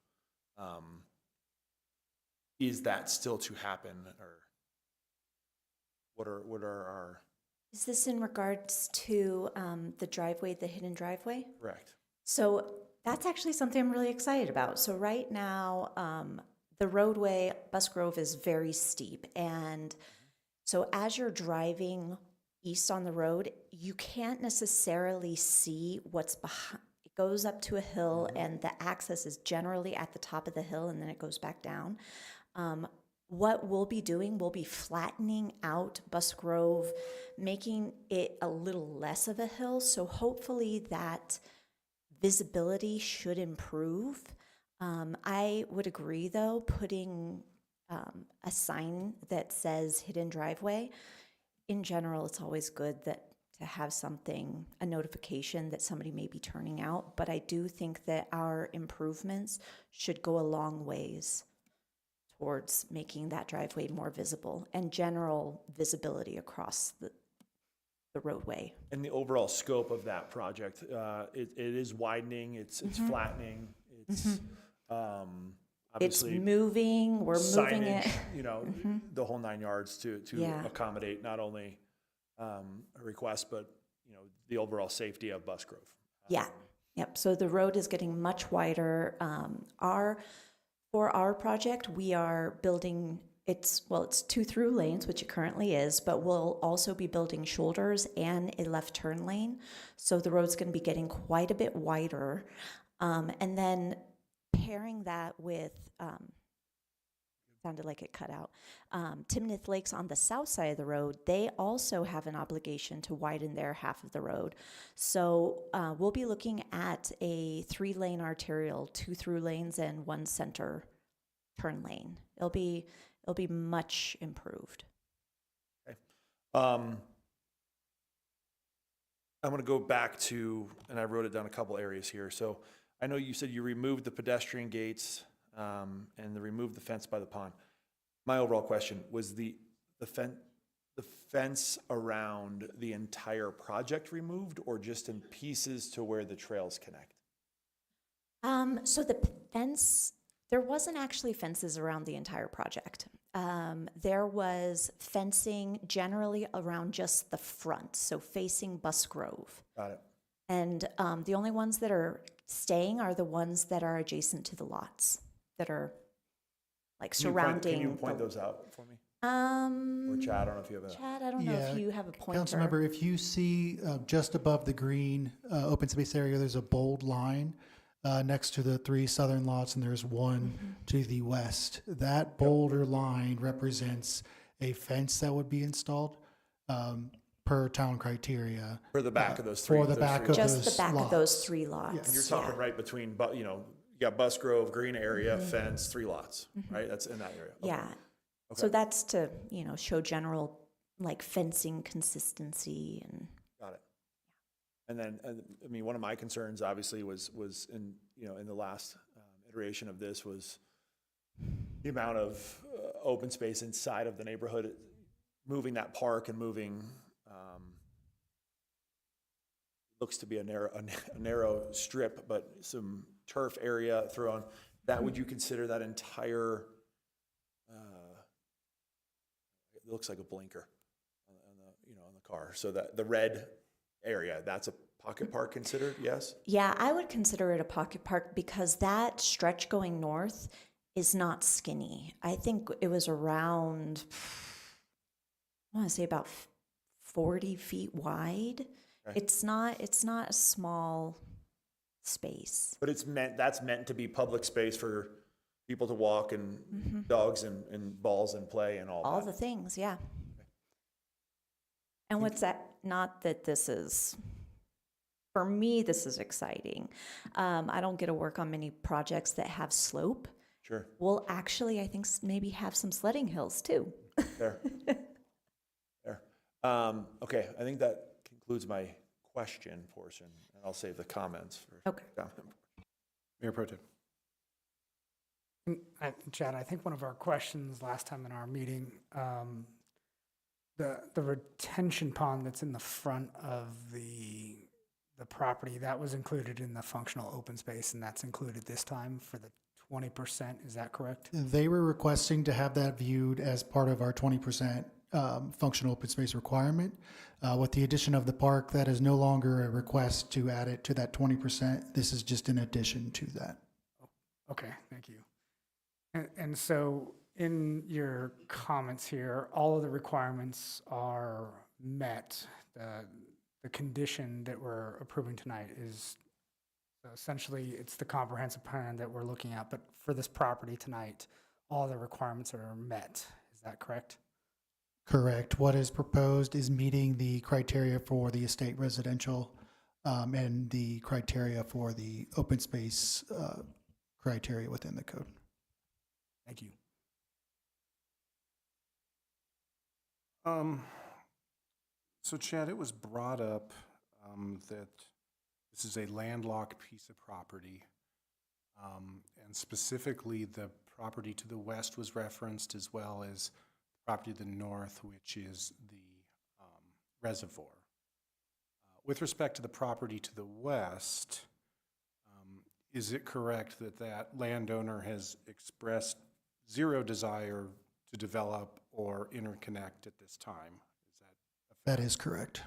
Is that still to happen, or what are our? Is this in regards to the driveway, the hidden driveway? Correct. So that's actually something I'm really excited about. So right now, the roadway, Busgrove, is very steep. And so as you're driving east on the road, you can't necessarily see what's behind. It goes up to a hill, and the access is generally at the top of the hill, and then it goes back down. What we'll be doing, we'll be flattening out Busgrove, making it a little less of a hill. So hopefully that visibility should improve. I would agree, though, putting a sign that says hidden driveway. In general, it's always good to have something, a notification that somebody may be turning out. But I do think that our improvements should go a long ways towards making that driveway more visible and general visibility across the roadway. And the overall scope of that project, it is widening, it's flattening, it's obviously It's moving, we're moving it. signage, you know, the whole 9 yards to Yeah. accommodate not only a request, but, you know, the overall safety of Busgrove. Yeah, yep. So the road is getting much wider. For our project, we are building, it's 2 through lanes, which it currently is, but we'll also be building shoulders and a left turn lane. So the road's going to be getting quite a bit wider. And then pairing that with, sounded like it cut out, Timnath Lakes on the south side of the road, they also have an obligation to widen their half of the road. So we'll be looking at a 3-lane arterial, 2 through lanes and 1 center turn lane. It'll be much improved. Okay. I'm going to go back to, and I wrote it down a couple areas here. So I know you said you removed the pedestrian gates and removed the fence by the pond. My overall question was the fence around the entire project removed, or just in pieces to where the trails connect? So the fence, there wasn't actually fences around the entire project. There was fencing generally around just the front, so facing Busgrove. Got it. And the only ones that are staying are the ones that are adjacent to the lots, that are like surrounding. Can you point those out for me? Or Chad, I don't know if you have a. Chad, I don't know if you have a pointer. Councilmember, if you see just above the green open space area, there's a bold line next to the 3 southern lots, and there's one to the west. That bolder line represents a fence that would be installed per town criteria. For the back of those 3. For the back of Just those the back lots. of those 3 lots. Yes. And you're talking right between, you know, you got Busgrove, green area, fence, 3 lots, right? That's in that area. Okay. Yeah. Okay. So that's to, show general like fencing consistency and. Got it. And then, I mean, one of my concerns obviously was in, in the last iteration of this was the amount of open space inside of the neighborhood, moving that park and moving, looks to be a narrow strip, but some turf area thrown. That, would you consider that entire, it looks like a blinker on the car. So that the red area, that's a pocket park considered, yes? Yeah, I would consider it a pocket park because that stretch going north is not skinny. I think it was around, I want to say about 40 feet wide. Okay. It's not a small space. But that's meant to be public space for people to walk and dogs and balls and play and all that. All the things, yeah. And what's that? Not that this is, for me, this is exciting. I don't get to work on many projects that have slope. Sure. We'll actually, I think, maybe have some sledding hills too. There. Okay, I think that concludes my question portion, and I'll save the comments for. Okay. Mayor Pro Tem. Chad, I think one of our questions last time in our meeting the retention pond that's in the front of the property, that was included in the functional open space, and that's included this time for the 20%, is that correct? They were requesting to have that viewed as part of our 20% functional open space requirement. With the addition of the park, that is no longer a request to add it to that 20%. This is just in addition to that. Okay, thank you. And so in your comments here, all of the requirements are met. The condition that we're approving tonight is essentially, it's the comprehensive plan that we're looking at, but for this property tonight, all the requirements are met. Is that correct? Correct. What is proposed is meeting the criteria for the estate residential and the criteria for the open space criteria within the code. Thank you. So Chad, it was brought up that this is a landlocked piece of property, and specifically the property to the west was referenced, as well as the property to the north, which is the reservoir. With respect to the property to the west, is it correct that that landowner has expressed zero desire to develop or interconnect at this time? That is correct.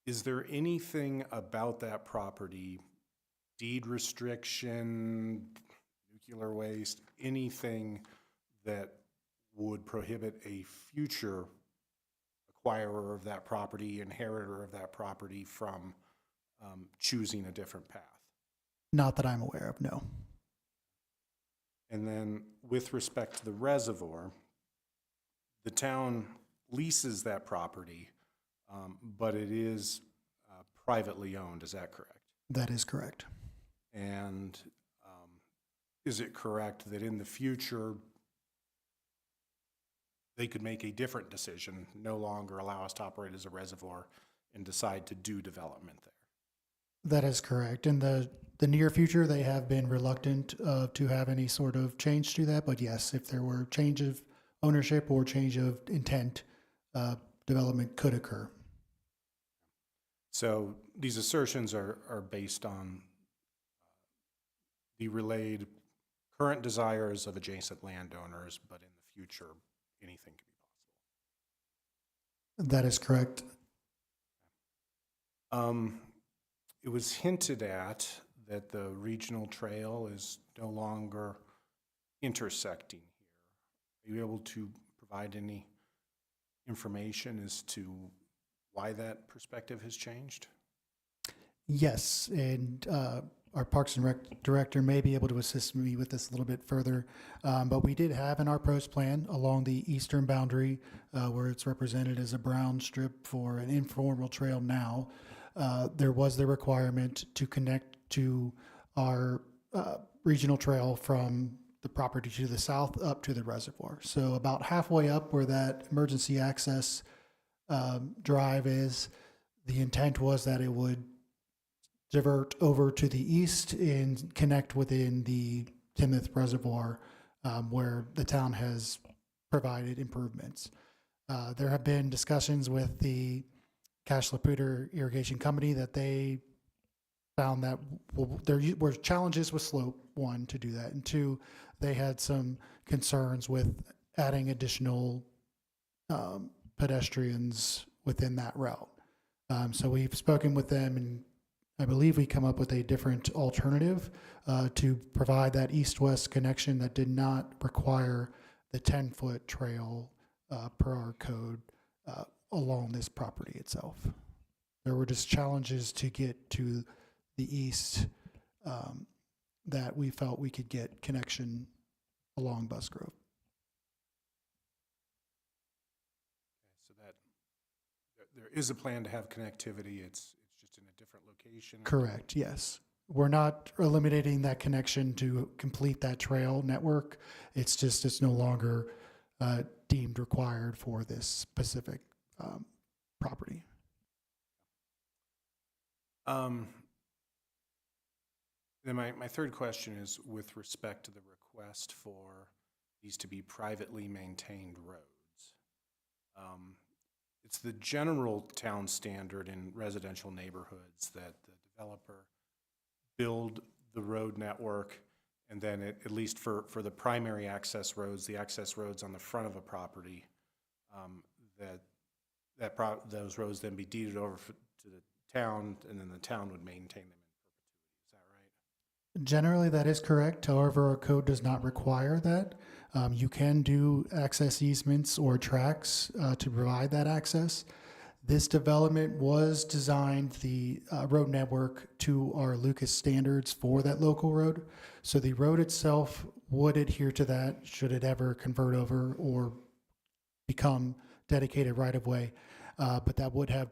Is there anything about that property, deed restriction, nuclear waste, anything that would prohibit a future acquirer of that property, inheritor of that property, from choosing a different path? Not that I'm aware of, no. And then with respect to the reservoir, the town leases that property, but it is privately owned, is that correct? That is correct. And is it correct that in the future, they could make a different decision, no longer allow us to operate as a reservoir, and decide to do development there? That is correct. In the near future, they have been reluctant to have any sort of change to that, but yes, if there were change of ownership or change of intent, development could occur. So these assertions are based on the relayed current desires of adjacent landowners, but in the future, anything could be possible. That is correct. It was hinted at that the regional trail is no longer intersecting here. Are you able to provide any information as to why that perspective has changed? Yes, and our Parks and Rec director may be able to assist me with this a little bit further, but we did have in our pros plan along the eastern boundary where it's represented as a brown strip for an informal trail now, there was the requirement to connect to our regional trail from the property to the south up to the reservoir. So about halfway up where that emergency access drive is, the intent was that it would divert over to the east and connect within the Timnath Reservoir where the town has provided improvements. There have been discussions with the Cash-Laputer Irrigation Company that they found that there were challenges with slope, one, to do that, and two, they had some concerns with adding additional pedestrians within that route. So we've spoken with them, and I believe we come up with a different alternative to provide that east-west connection that did not require the 10-foot trail per our code along this property itself. There were just challenges to get to the east that we felt we could get connection along Busgrove. So that there is a plan to have connectivity. It's just in a different location. Correct. Yes. We're not eliminating that connection to complete that trail network. It's just it's no longer deemed required for this specific property. Then my third question is with respect to the request for these to be privately maintained roads. It's the general town standard in residential neighborhoods that the developer build the road network, and then at least for the primary access roads, the access roads on the front of a property, those roads then be deeded over to the town, and then the town would maintain them in perpetuity. Is that right? Generally, that is correct. However, our code does not require that. You can do access easements or tracks to provide that access. This development was designed, the road network, to our Lucas standards for that local road. So the road itself would adhere to that should it ever convert over or become dedicated right-of-way. But that would have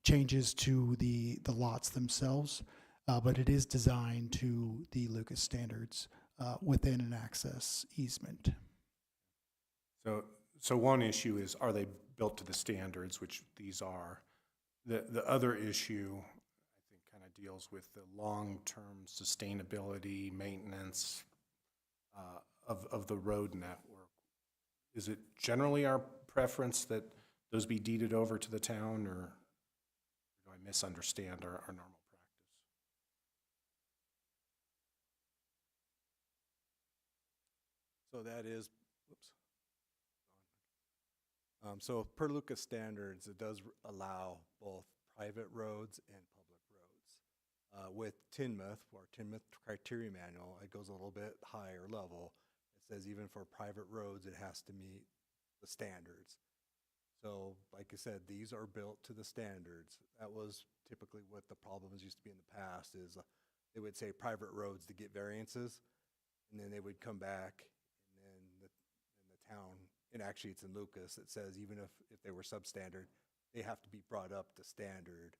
changes to the lots themselves. But it is designed to the Lucas standards within an access easement. So one issue is, are they built to the standards, which these are? The other issue, I think, kind of deals with the long-term sustainability, maintenance of the road network. Is it generally our preference that those be deeded over to the town, or do I misunderstand our normal practice? So that is, so per Lucas standards, it does allow both private roads and public roads. With Timnath, or Timnath criteria manual, it goes a little bit higher level. It says even for private roads, it has to meet the standards. So like I said, these are built to the standards. That was typically what the problems used to be in the past, is they would say private roads to get variances, and then they would come back, and then the town, and actually it's in Lucas, it says even if they were substandard, they have to be brought up to standard.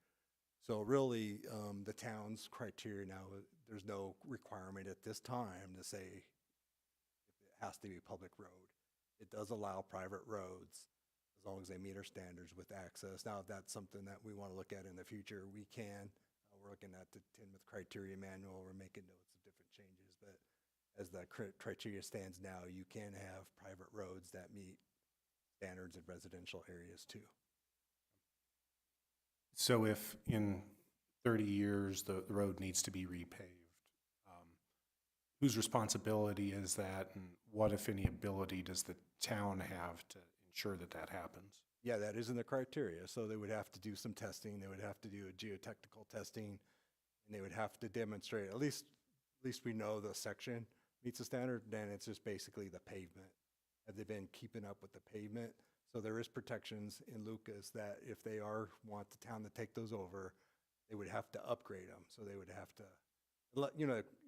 So really, the town's criteria now, there's no requirement at this time to say if it has to be a public road. It does allow private roads as long as they meet our standards with access. Now, if that's something that we want to look at in the future, we can. We're looking at the Timnath criteria manual. We're making notes of different changes, but as the criteria stands now, you can have private roads that meet standards in residential areas too. So if in 30 years the road needs to be repaved, whose responsibility is that, and what, if any, ability does the town have to ensure that that happens? Yeah, that is in the criteria. So they would have to do some testing. They would have to do a geotechnical testing, and they would have to demonstrate, at least we know the section meets the standard. Then it's just basically the pavement. Have they been keeping up with the pavement? So there is protections in Lucas that if they want the town to take those over, they would have to upgrade them. So they would have to,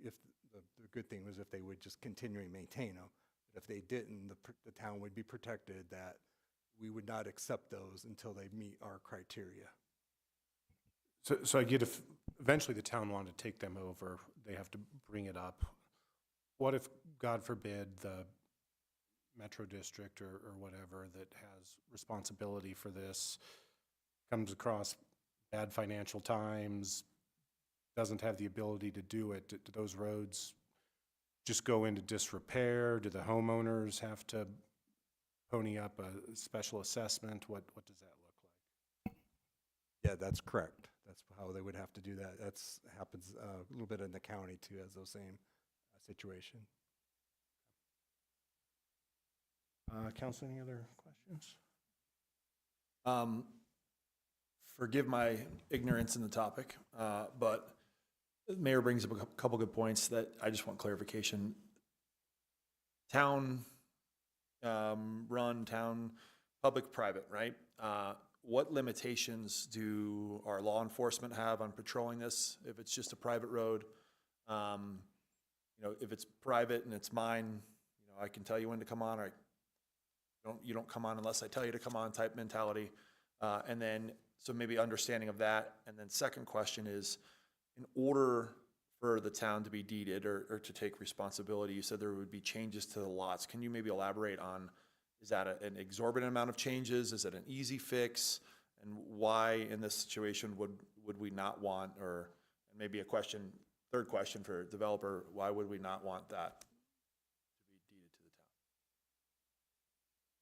if the good thing was if they would just continually maintain them. But if they didn't, the town would be protected that we would not accept those until they meet our criteria. So I get, if eventually the town wanted to take them over, they have to bring it up. What if, God forbid, the Metro District or whatever that has responsibility for this comes across bad financial times, doesn't have the ability to do it? Do those roads just go into disrepair? Do the homeowners have to pony up a special assessment? What does that look like? Yeah, that's correct. That's how they would have to do that. That's happens a little bit in the county too, as those same situation. Council, any other questions? Forgive my ignorance in the topic, but the mayor brings up a couple good points that I just want clarification. Town run, town public-private, right? What limitations do our law enforcement have on patrolling this? If it's just a private road, if it's private and it's mine, I can tell you when to come on, or you don't come on unless I tell you to come on type mentality. And then, so maybe understanding of that. And then second question is, in order for the town to be deeded or to take responsibility, you said there would be changes to the lots. Can you maybe elaborate on, is that an exorbitant amount of changes? Is it an easy fix? And why in this situation would we not want, or maybe a question, third question for developer, why would we not want that to be deeded to the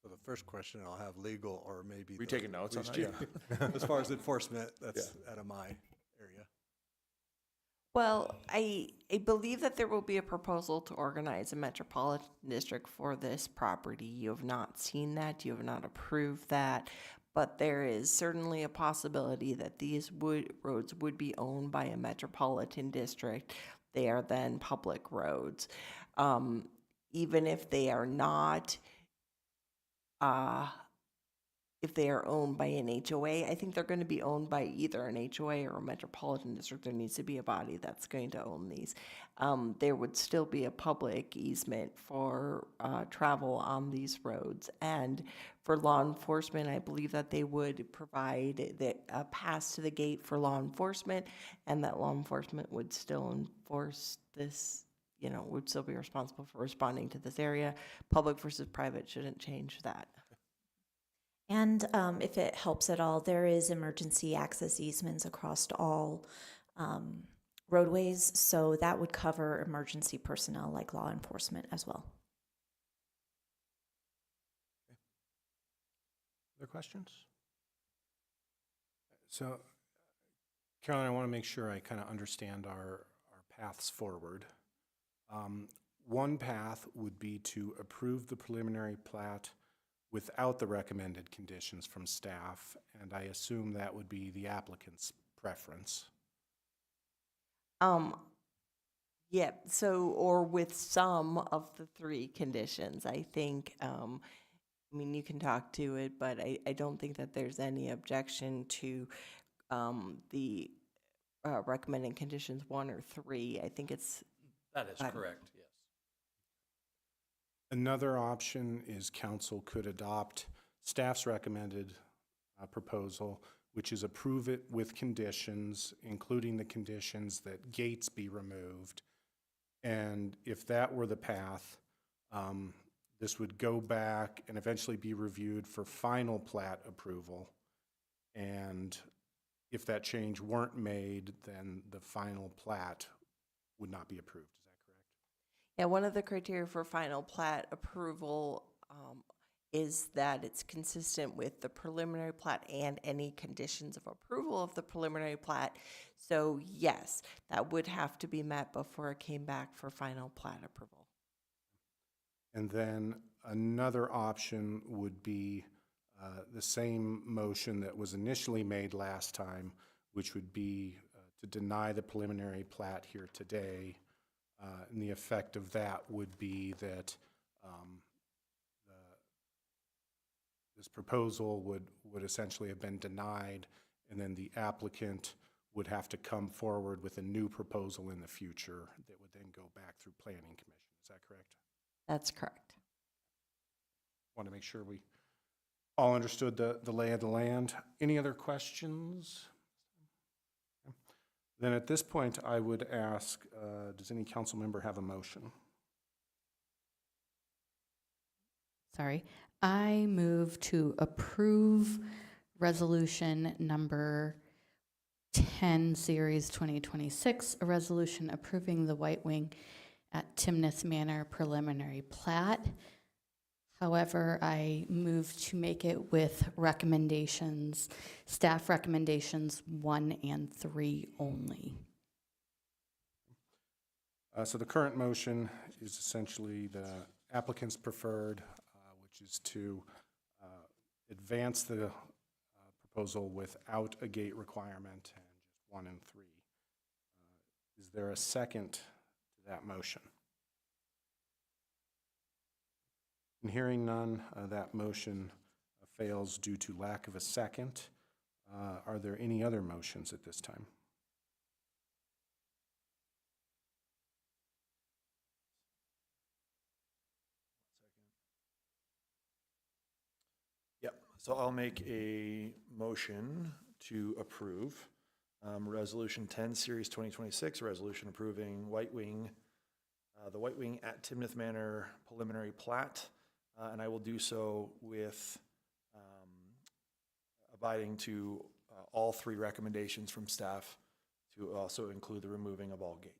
town? So the first question, I'll have legal or maybe. We taking notes on police that? chief. As far as enforcement, that's out of my area. Well, I believe that there will be a proposal to organize a metropolitan district for this property. You have not seen that, you have not approved that, but there is certainly a possibility that these roads would be owned by a metropolitan district. They are then public roads. Even if they are not, if they are owned by an HOA, I think they're going to be owned by either an HOA or a metropolitan district. There needs to be a body that's going to own these. There would still be a public easement for travel on these roads. And for law enforcement, I believe that they would provide a pass to the gate for law enforcement, and that law enforcement would still enforce this, would still be responsible for responding to this area. Public versus private shouldn't change that. And if it helps at all, there is emergency access easements across all roadways, so that would cover emergency personnel like law enforcement as well. Other questions? So, Caroline, I want to make sure I kind of understand our paths forward. One path would be to approve the preliminary plat without the recommended conditions from staff, and I assume that would be the applicant's preference. Yeah, so, or with some of the three conditions, I think, you can talk to it, but I don't think that there's any objection to the recommended conditions 1 or 3. I think it's. That is correct, yes. Another option is council could adopt staff's recommended proposal, which is approve it with conditions, including the conditions that gates be removed. And if that were the path, this would go back and eventually be reviewed for final plat approval. And if that change weren't made, then the final plat would not be approved. Is that correct? Yeah, one of the criteria for final plat approval is that it's consistent with the preliminary plat and any conditions of approval of the preliminary plat. So yes, that would have to be met before it came back for final plat approval. And then another option would be the same motion that was initially made last time, which would be to deny the preliminary plat here today. And the effect of that would be that this proposal would essentially have been denied, and then the applicant would have to come forward with a new proposal in the future that would then go back through Planning Commission. Is that correct? That's correct. Want to make sure we all understood the lay of the land. Any other questions? Then at this point, I would ask, does any council member have a motion? Sorry. I move to approve resolution number 10, series 2026, a resolution approving the White Wing at Timnath Manor preliminary plat. However, I move to make it with recommendations, staff recommendations 1 and 3 only. So the current motion is essentially the applicant's preferred, which is to advance the proposal without a gate requirement and just 1 and 3. Is there a second to that motion? And hearing none, that motion fails due to lack of a second. Are there any other motions at this time? Yep, so I'll make a motion to approve Resolution 10, Series 2026, a resolution approving White Wing, the White Wing at Timnath Manor preliminary plat. And I will do so with abiding to all 3 recommendations from staff to also include the removing of all gates.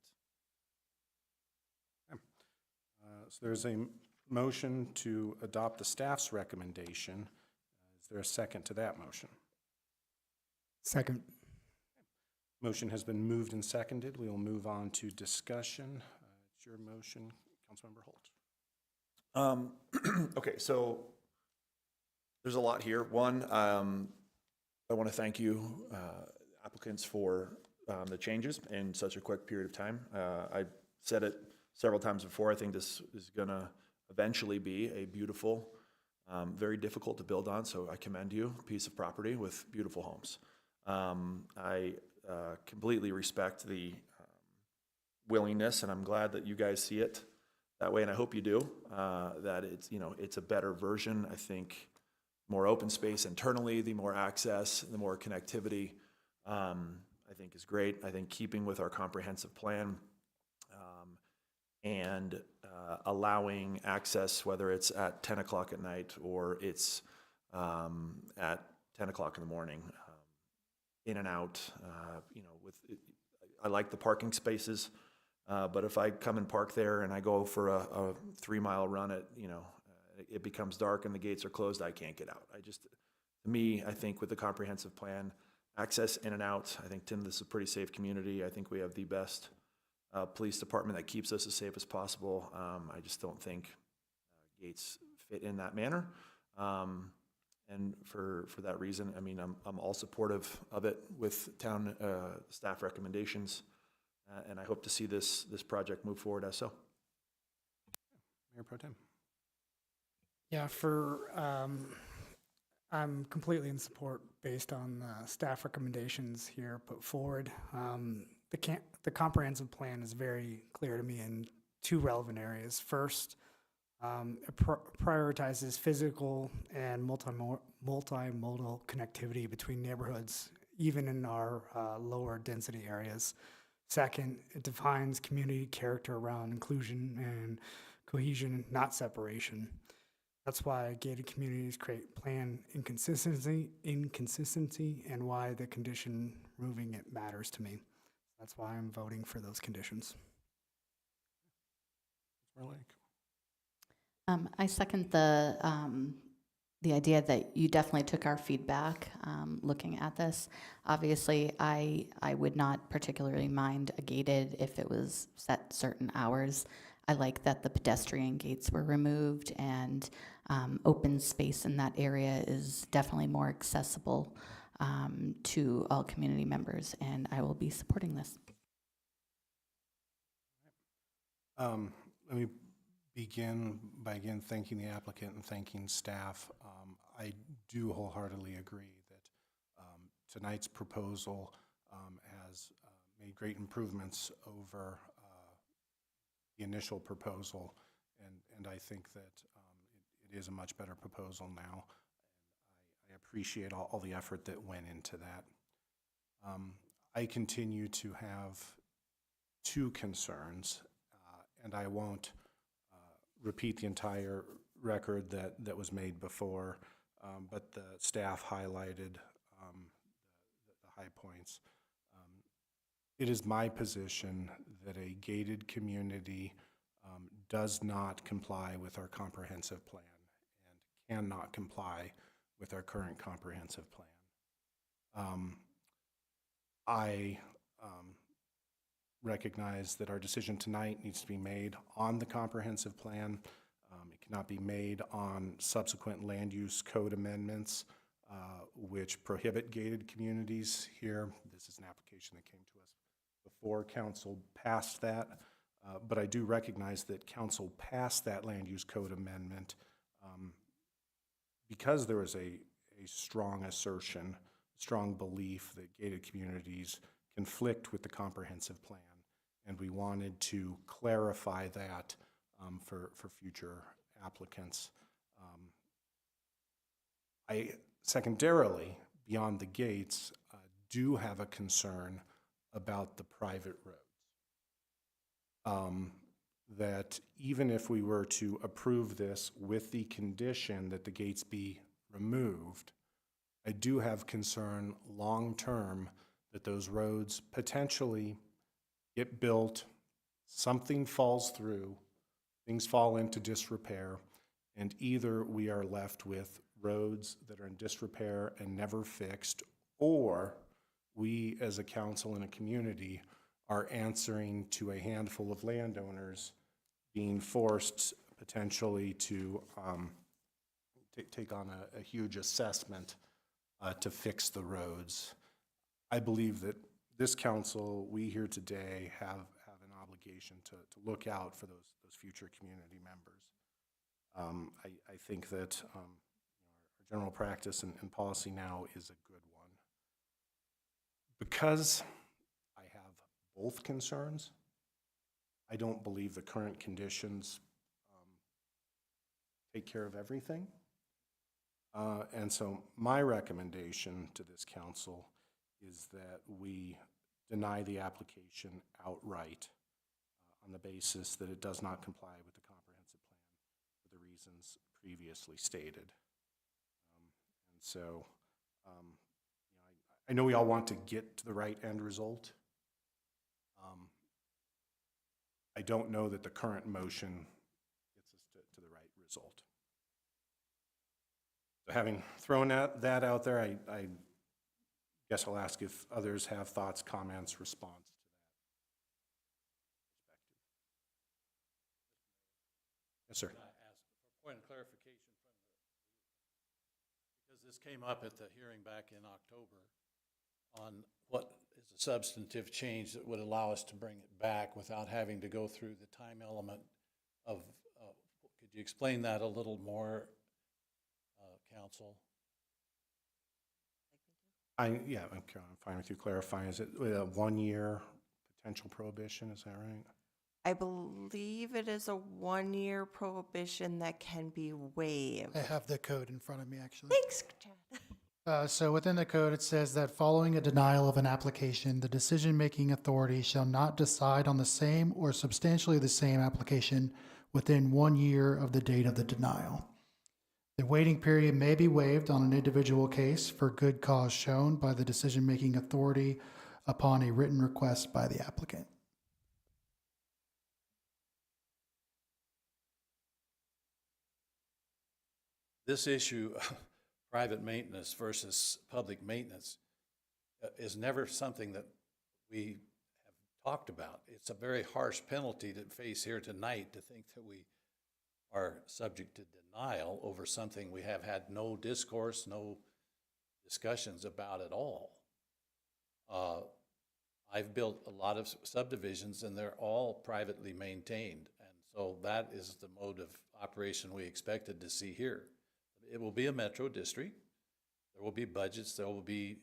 So there's a motion to adopt the staff's recommendation. Is there a second to that motion? Second. Motion has been moved and seconded. We will move on to discussion. It's your motion, Councilmember Holt. Okay, so there's a lot here. One, I want to thank you, applicants, for the changes in such a quick period of time. I said it several times before. I think this is going to eventually be a beautiful, very difficult to build on, so I commend you, piece of property with beautiful homes. I completely respect the willingness, and I'm glad that you guys see it that way, and I hope you do, that it's, it's a better version. I think more open space internally, the more access, the more connectivity, I think is great. I think keeping with our comprehensive plan, and allowing access, whether it's at 10 o'clock at night or it's at 10 o'clock in the morning, in and out, I like the parking spaces, but if I come and park there and I go for a 3-mile run at, it becomes dark and the gates are closed, I can't get out. To me, I think with the comprehensive plan, access in and out, I think, Tim, this is a pretty safe community. I think we have the best police department that keeps us as safe as possible. I just don't think gates fit in that manner. And for that reason, I mean, I'm all supportive of it with town staff recommendations, and I hope to see this project move forward as so. Mayor Pro Tem. Yeah, I'm completely in support based on the staff recommendations here put forward. The comprehensive plan is very clear to me in 2 relevant areas. First, it prioritizes physical and multimodal connectivity between neighborhoods, even in our lower density areas. Second, it defines community character around inclusion and cohesion, not separation. That's why gated communities create plan inconsistency, and why the condition removing it matters to me. That's why I'm voting for those conditions. I second the idea that you definitely took our feedback looking at this. Obviously, I would not particularly mind a gated if it was set certain hours. I like that the pedestrian gates were removed, and open space in that area is definitely more accessible to all community members, and I will be supporting this. Let me begin by again thanking the applicant and thanking staff. I do wholeheartedly agree that tonight's proposal has made great improvements over the initial proposal, and I think that it is a much better proposal now. And I appreciate all the effort that went into that. I continue to have 2 concerns, and I won't repeat the entire record that was made before, but the staff highlighted the high points. It is my position that a gated community does not comply with our comprehensive plan and cannot comply with our current comprehensive plan. I recognize that our decision tonight needs to be made on the comprehensive plan. It cannot be made on subsequent land use code amendments which prohibit gated communities here. This is an application that came to us before council passed that, but I do recognize that council passed that land use code amendment because there was a strong assertion, strong belief that gated communities conflict with the comprehensive plan, and we wanted to clarify that for future applicants. I secondarily, beyond the gates, do have a concern about the private roads. That even if we were to approve this with the condition that the gates be removed, I do have concern long-term that those roads potentially get built, something falls through, things fall into disrepair, and either we are left with roads that are in disrepair and never fixed, or we as a council and a community are answering to a handful of landowners being forced potentially to take on a huge assessment to fix the roads. I believe that this council, we here today, have an obligation to look out for those future community members. I think that our general practice and policy now is a good one. Because I have both concerns, I don't believe the current conditions take care of everything. And so my recommendation to this council is that we deny the application outright on the basis that it does not comply with the comprehensive plan for the reasons previously stated. And so I know we all want to get to the right end result. I don't know that the current motion gets us to the right result. So having thrown that out there, I guess I'll ask if others have thoughts, comments, response to that perspective. Yes, sir. Can I ask for a point of clarification because this came up at the hearing back in October on what is a substantive change that would allow us to bring it back without having to go through the time element of, could you explain that a little more, counsel? Yeah, I'm fine with you clarifying. Is it a 1 year potential prohibition? Is that right? I believe it is a 1-year prohibition that can be waived. I have the code in front of me, actually. Thanks, Chad. So within the code, it says that following a denial of an application, the decision-making authority shall not decide on the same or substantially the same application within 1 year of the date of the denial. The waiting period may be waived on an individual case for good cause shown by the decision-making authority upon a written request by the applicant. This issue, private maintenance versus public maintenance, is never something that we have talked about. It's a very harsh penalty to face here tonight to think that we are subject to denial over something we have had no discourse, no discussions about at all. I've built a lot of subdivisions and they're all privately maintained. And so that is the mode of operation we expected to see here. It will be a metro district. There will be budgets. There will be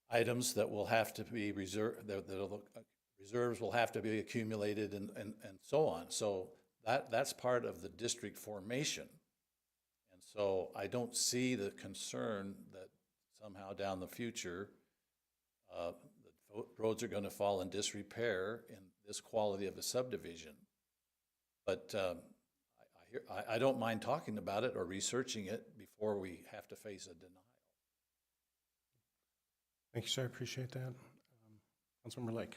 items that will have to be reserved. Reserves will have to be accumulated and so on. So that's part of the district formation. And so I don't see the concern that somehow down the future the roads are going to fall in disrepair in this quality of a subdivision. But I don't mind talking about it or researching it before we have to face a denial. Thank you, sir. I appreciate that. Councilmember Lake.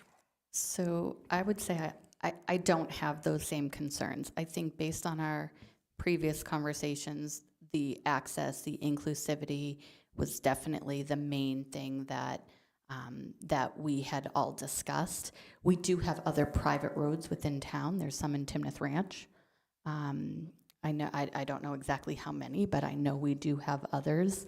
So I would say I don't have those same concerns. I think based on our previous conversations, the access, the inclusivity was definitely the main thing that that we had all discussed. We do have other private roads within town. There's some in Timnath Ranch. I know I don't know exactly how many, but I know we do have others.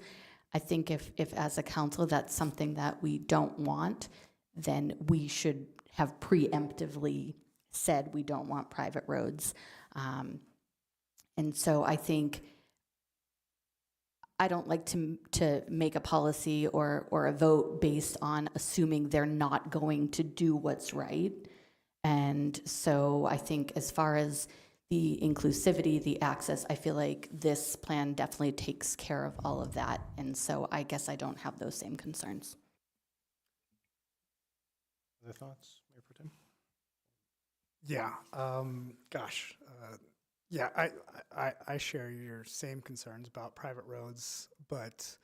I think if as a council that's something that we don't want, then we should have preemptively said we don't want private roads. And so I think I don't like to make a policy or a vote based on assuming they're not going to do what's right. And so I think as far as the inclusivity, the access, I feel like this plan definitely takes care of all of that. And so I guess I don't have those same concerns. Other thoughts, Mayor Pro Tem? Yeah, yeah, I share your same concerns about private roads, but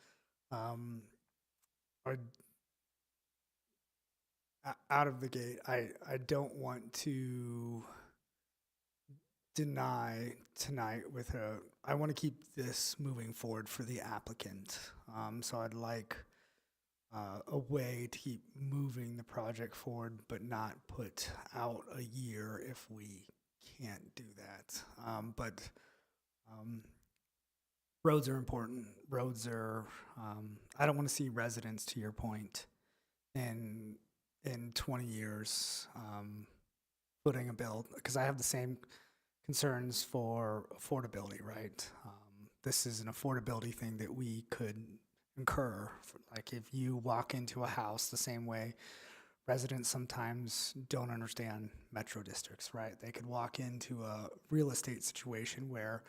out of the gate, I don't want to deny tonight with I want to keep this moving forward for the applicant. So I'd like a way to keep moving the project forward, but not put out a year if we can't do that. But roads are important. Roads are, I don't want to see residents, to your point, in 20 years footing a bill, because I have the same concerns for affordability, right? This is an affordability thing that we could incur. Like if you walk into a house the same way residents sometimes don't understand metro districts, right? They could walk into a real estate situation where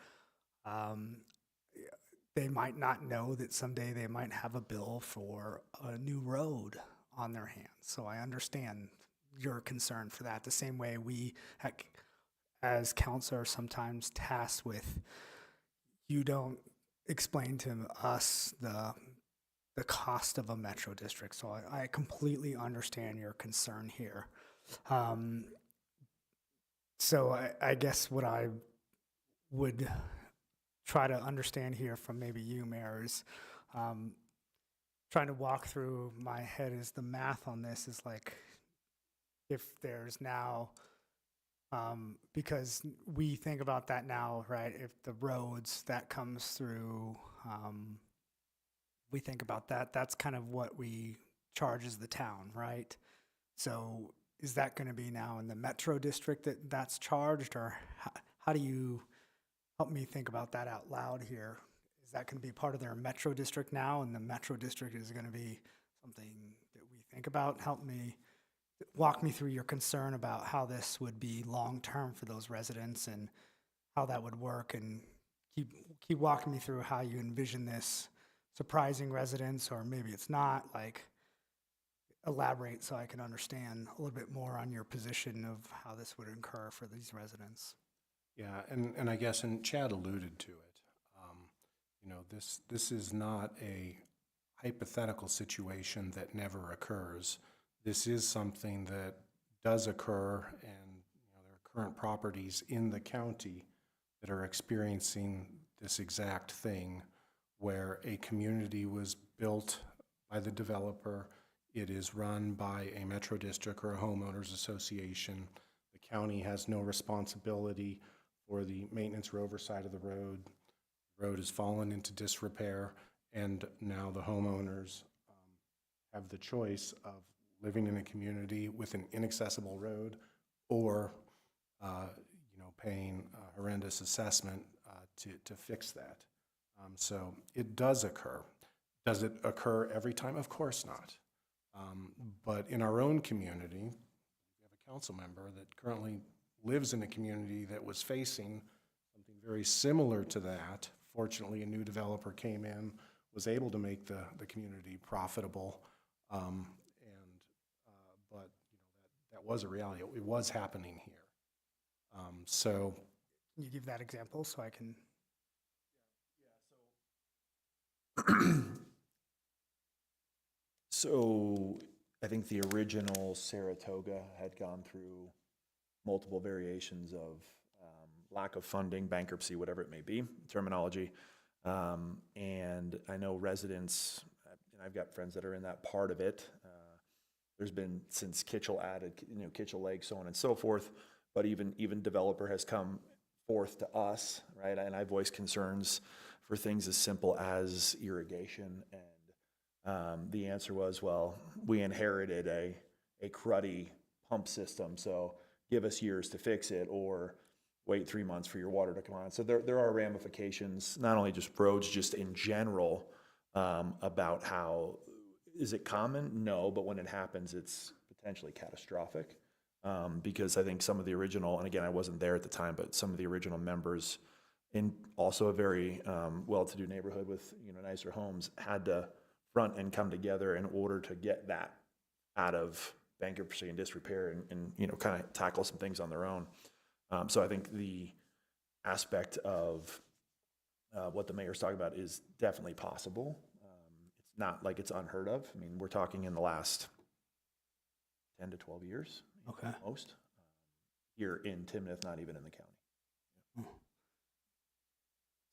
they might not know that someday they might have a bill for a new road on their hands. So I understand your concern for that. The same way we, as council, are sometimes tasked with, you don't explain to us the cost of a metro district. So I completely understand your concern here. So I guess what I would try to understand here from maybe you, Mayor, is trying to walk through my head is the math on this is like, if there's now, because we think about that now, right? If the roads that comes through, we think about that, that's kind of what we charge as the town, right? So is that going to be now in the metro district that's charged, or how do you help me think about that out loud here? Is that going to be part of their metro district now, and the metro district is going to be something that we think about? Walk me through your concern about how this would be long-term for those residents and how that would work, and keep walking me through how you envision this surprising residents, or maybe it's not. Like, elaborate so I can understand a little bit more on your position of how this would incur for these residents. Yeah, and I guess, and Chad alluded to it, this is not a hypothetical situation that never occurs. This is something that does occur, and there are current properties in the county that are experiencing this exact thing, where a community was built by the developer. It is run by a metro district or a homeowners association. The county has no responsibility for the maintenance or oversight of the road. The road has fallen into disrepair, and now the homeowners have the choice of living in a community with an inaccessible road, or paying a horrendous assessment to fix that. So it does occur. Does it occur every time? Of course not. But in our own community, we have a council member that currently lives in a community that was facing something very similar to that. Fortunately, a new developer came in, was able to make the community profitable, but that was a reality. It was happening here. So, Can you give that example so I can? So I think the original Saratoga had gone through multiple variations of lack of funding, bankruptcy, whatever it may be, terminology. And I know residents, and I've got friends that are in that part of it. There's been, since Kitchell added, Kitchell Lake, so on and so forth, but even developer has come forth to us, right? And I voiced concerns for things as simple as irrigation, and the answer was, well, we inherited a cruddy pump system, so give us years to fix it, or wait 3 months for your water to come on. So there are ramifications, not only just roads, just in general, about how, is it common? No, but when it happens, it's potentially catastrophic. Because I think some of the original, and again, I wasn't there at the time, but some of the original members in also a very well-to-do neighborhood with nicer homes had to front and come together in order to get that out of bankruptcy and disrepair, and kind of tackle some things on their own. So I think the aspect of what the mayor's talking about is definitely possible. It's not like it's unheard of. I mean, we're talking in the last 10 to 12 years, Okay. most, here in Timnath, not even in the county.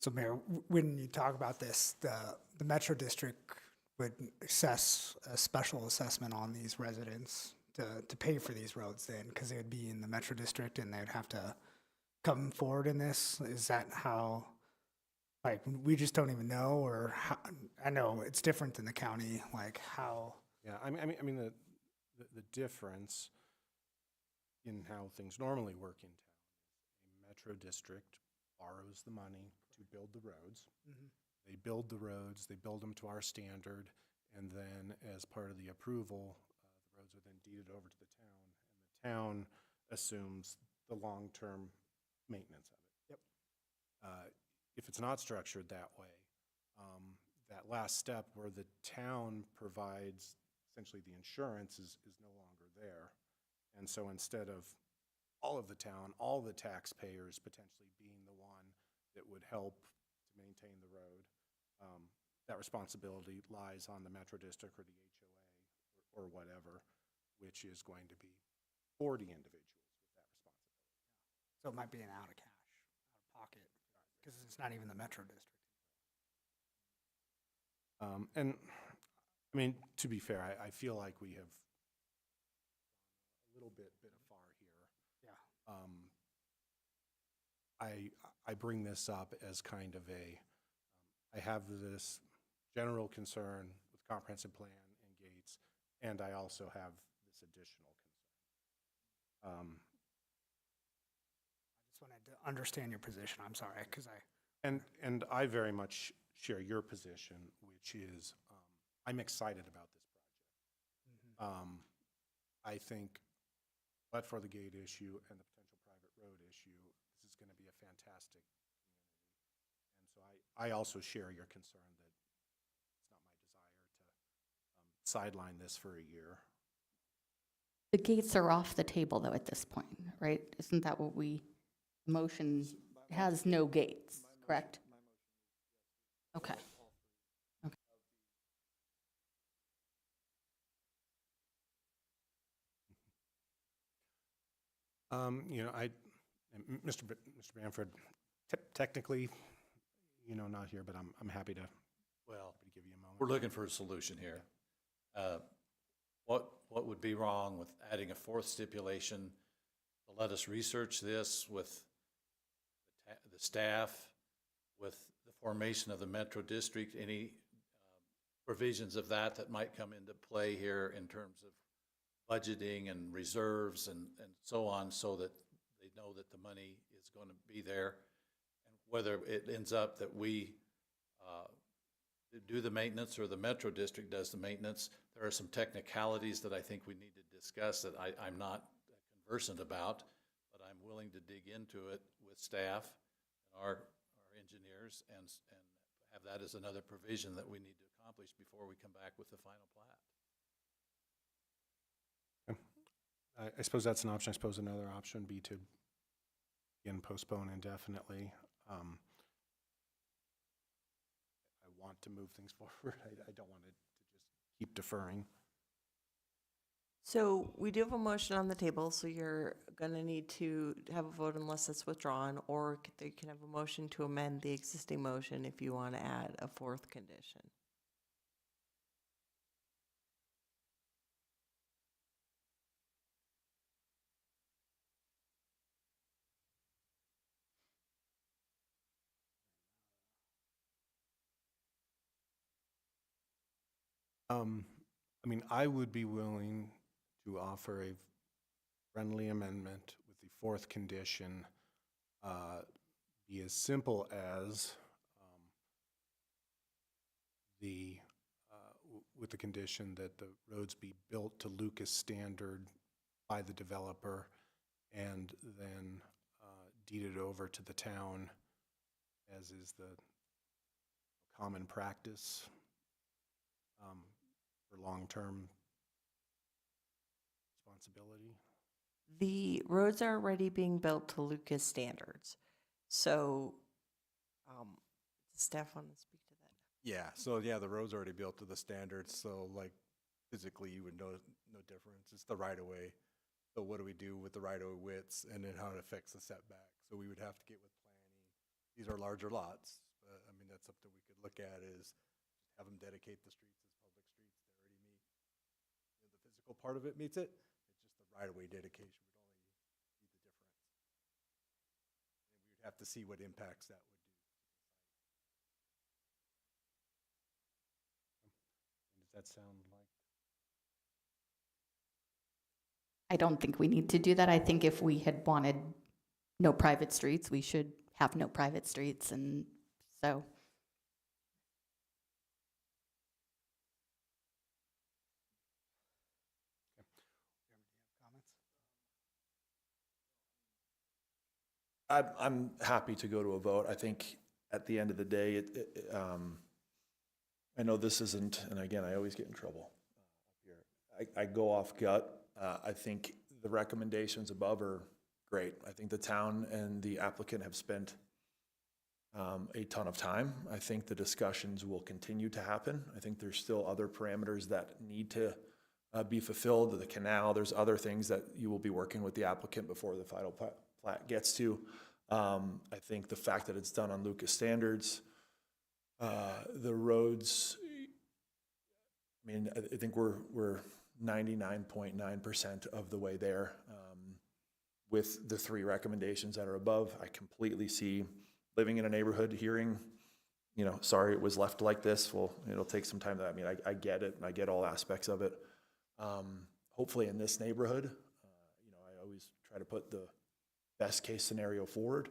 So Mayor, when you talk about this, the Metro District would assess a special assessment on these residents to pay for these roads then, because they would be in the Metro District and they'd have to come forward in this? Is that how, like, we just don't even know, or how, I know it's different than the county, like how? Yeah, I mean, the difference in how things normally work in town is a metro district borrows the money to build the roads. They build the roads, they build them to our standard, and then as part of the approval, the roads are then deeded over to the town, and the town assumes the long-term maintenance of it. Yep. If it's not structured that way, that last step where the town provides essentially the insurance is no longer there. And so instead of all of the town, all the taxpayers potentially being the one that would help to maintain the road, that responsibility lies on the Metro District or the HOA or whatever, which is going to be 40 individuals with that responsibility. So it might be an out of cash, out of pocket, because it's not even the Metro District. And I mean, to be fair, I feel like we have gone a little bit afar here. Yeah. I bring this up as kind of I have this general concern with comprehensive plan and gates, and I also have this additional concern. I just wanted to understand your position. I'm sorry, because And I very much share your position, which is I'm excited about this project. I think, but for the gate issue and the potential private road issue, this is going to be a fantastic community. And so I also share your concern that it's not my desire to sideline this for a year. The gates are off the table though at this point, right? Isn't that what motion has no gates, correct? Okay. Mr. Bamford, technically, not here, but I'm happy to give you a moment. We're looking for a solution here. What would be wrong with adding a fourth stipulation to let us research this with the staff, with the formation of the Metro District, any provisions of that might come into play here in terms of budgeting and reserves and so on, so that they know that the money is going to be there. And whether it ends up that we do the maintenance or the Metro District does the maintenance, there are some technicalities that I think we need to discuss that I'm not conversant about, but I'm willing to dig into it with staff and our engineers and have that as another provision that we need to accomplish before we come back with the final plat. I suppose that's an option. I suppose another option would be to, again, postpone indefinitely. I want to move things forward. I don't want it to just keep deferring. So we do have a motion on the table, so you're going to need to have a vote unless it's withdrawn, or you can have a motion to amend the existing motion if you want to add a fourth condition. I mean, I would be willing to offer a friendly amendment with the fourth condition be as simple as with the condition that the roads be built to Lucas standard by the developer and then deeded over to the town, as is the common practice for long-term responsibility. The roads are already being built to Lucas standards. So, does staff want to speak to that? Yeah, so yeah, the road's already built to the standards, so like physically you would know no difference. It's the right of way. So what do we do with the right of way widths and then how it affects the setback? So we would have to get with these are larger lots, but I mean, that's something we could look at is have them dedicate the streets as public streets. They already meet, the physical part of it meets it. It's just the right-of-way dedication would only be the difference. And we would have to see what impacts that would do. Does that sound like? I don't think we need to do that. I think if we had wanted no private streets, we should have no private streets, and so. I'm happy to go to a vote. I think at the end of the day, I know this isn't, and again, I always get in trouble up here. I go off gut. I think the recommendations above are great. I think the town and the applicant have spent a ton of time. I think the discussions will continue to happen. I think there's still other parameters that need to be fulfilled. The canal, there's other things that you will be working with the applicant before the final plat gets to. I think the fact that it's done on Lucas standards, the roads, I mean, I think we're 99.9% of the way there with the 3 recommendations that are above. I completely see living in a neighborhood, hearing, you know, sorry, it was left like this. Well, it'll take some time. I mean, I get it, and I get all aspects of it. Hopefully in this neighborhood, you know, I always try to put the best case scenario forward,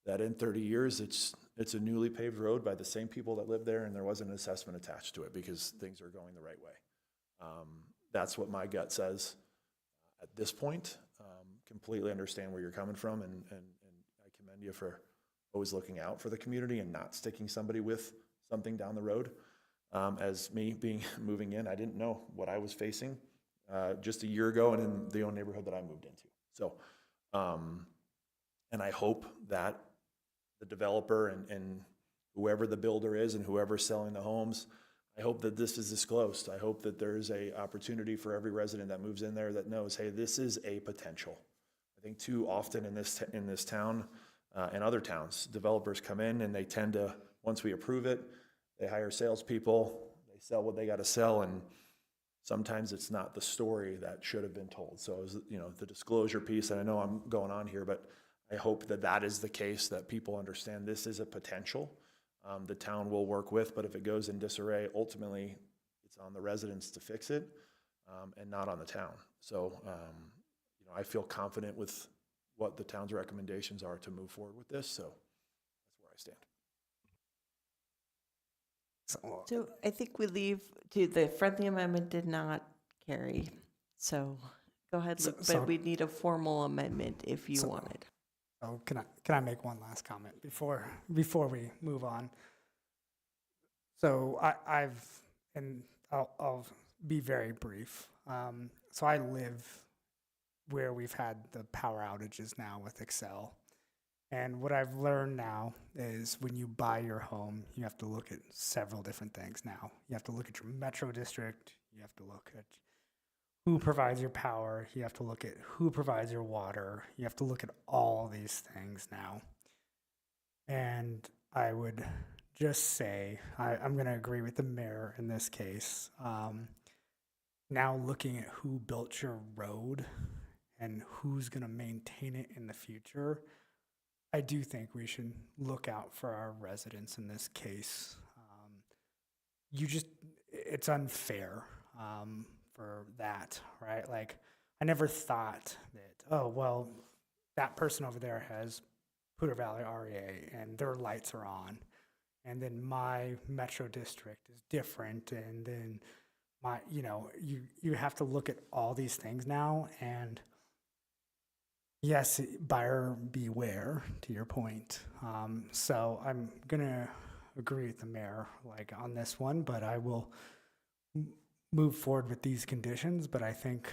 that in 30 years, it's a newly paved road by the same people that live there, and there wasn't an assessment attached to it because things are going the right way. That's what my gut says at this point. Completely understand where you're coming from, and I commend you for always looking out for the community and not sticking somebody with something down the road. As me moving in, I didn't know what I was facing just a year ago and in the own neighborhood that I moved into. So, and I hope that the developer and whoever the builder is and whoever's selling the homes, I hope that this is disclosed. I hope that there's a opportunity for every resident that moves in there that knows, hey, this is a potential. I think too often in this town and other towns, developers come in and they tend to, once we approve it, they hire salespeople, they sell what they got to sell, and sometimes it's not the story that should have been told. So, you know, the disclosure piece, and I know I'm going on here, but I hope that that is the case, that people understand this is a potential the town will work with, but if it goes in disarray, ultimately it's on the residents to fix it and not on the town. So, you know, I feel confident with what the town's recommendations are to move forward with this, so that's where I stand. So I think we leave to the friendly amendment did not carry. So go ahead, Luke, but we need a formal amendment if you wanted. Oh, can I make one last comment before we move on? So I'll be very brief. So I live where we've had the power outages now with Excel. And what I've learned now is when you buy your home, you have to look at several different things now. You have to look at your metro district. You have to look at who provides your power. You have to look at who provides your water. You have to look at all these things now. And I would just say, I'm going to agree with the mayor in this case. Now looking at who built your road and who's going to maintain it in the future, I do think we should look out for our residents in this case. It's unfair for that, right? Like, I never thought that, oh, well, that person over there has Poudre Valley REA and their lights are on. And then my metro district is different. And then you have to look at all these things now. And yes, buyer beware, to your point. So I'm going to agree with the mayor on this one, but I will move forward with these conditions. But I think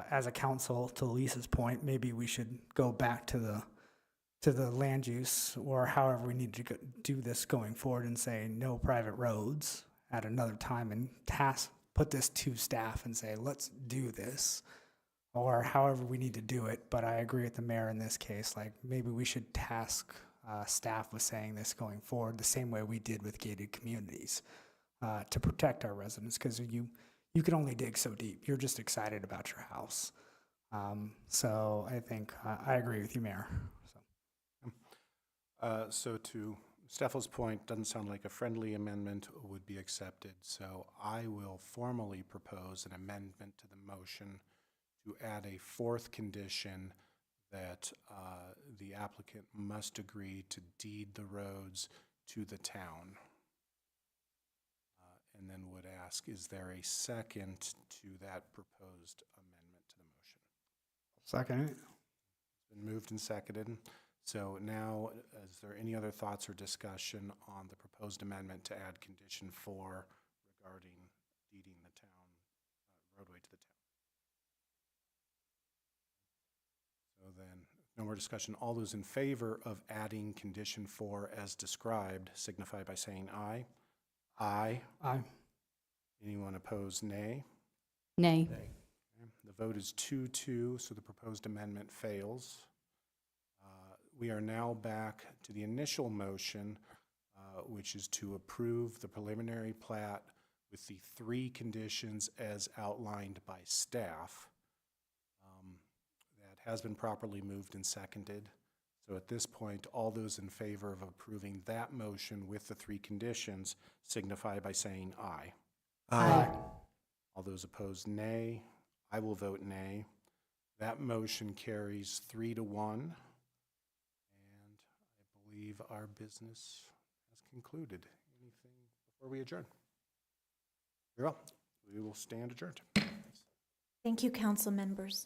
as a council, to Lisa's point, maybe we should go back to the land use or however we need to do this going forward and say no private roads at another time and put this to staff and say, let's do this. Or however we need to do it, but I agree with the mayor in this case. Maybe we should task staff was saying this going forward, the same way we did with gated communities, to protect our residents, because you can only dig so deep. You're just excited about your house. So I think I agree with you, Mayor. So to Steffel's point, doesn't sound like a friendly amendment would be accepted. So I will formally propose an amendment to the motion to add a fourth condition that the applicant must agree to deed the roads to the town. And then would ask, is there a second to that proposed amendment to the motion? Second. It's been moved and seconded. So now, is there any other thoughts or discussion on the proposed amendment to add condition 4 regarding deeding the town roadway to the town? So then, no more discussion. All those in favor of adding condition 4 as described signify by saying aye. Aye. Aye. Anyone opposed, nay? Nay. Okay. The vote is 2-2, so the proposed amendment fails. We are now back to the initial motion, which is to approve the preliminary plat with the 3 conditions as outlined by staff. That has been properly moved and seconded. So at this point, all those in favor of approving that motion with the 3 conditions signify by saying aye. Aye. All those opposed, nay. I will vote nay. That motion carries 3-1. I believe our business has concluded. Anything before we adjourn? Very well. We will stand adjourned. Thank you, council members.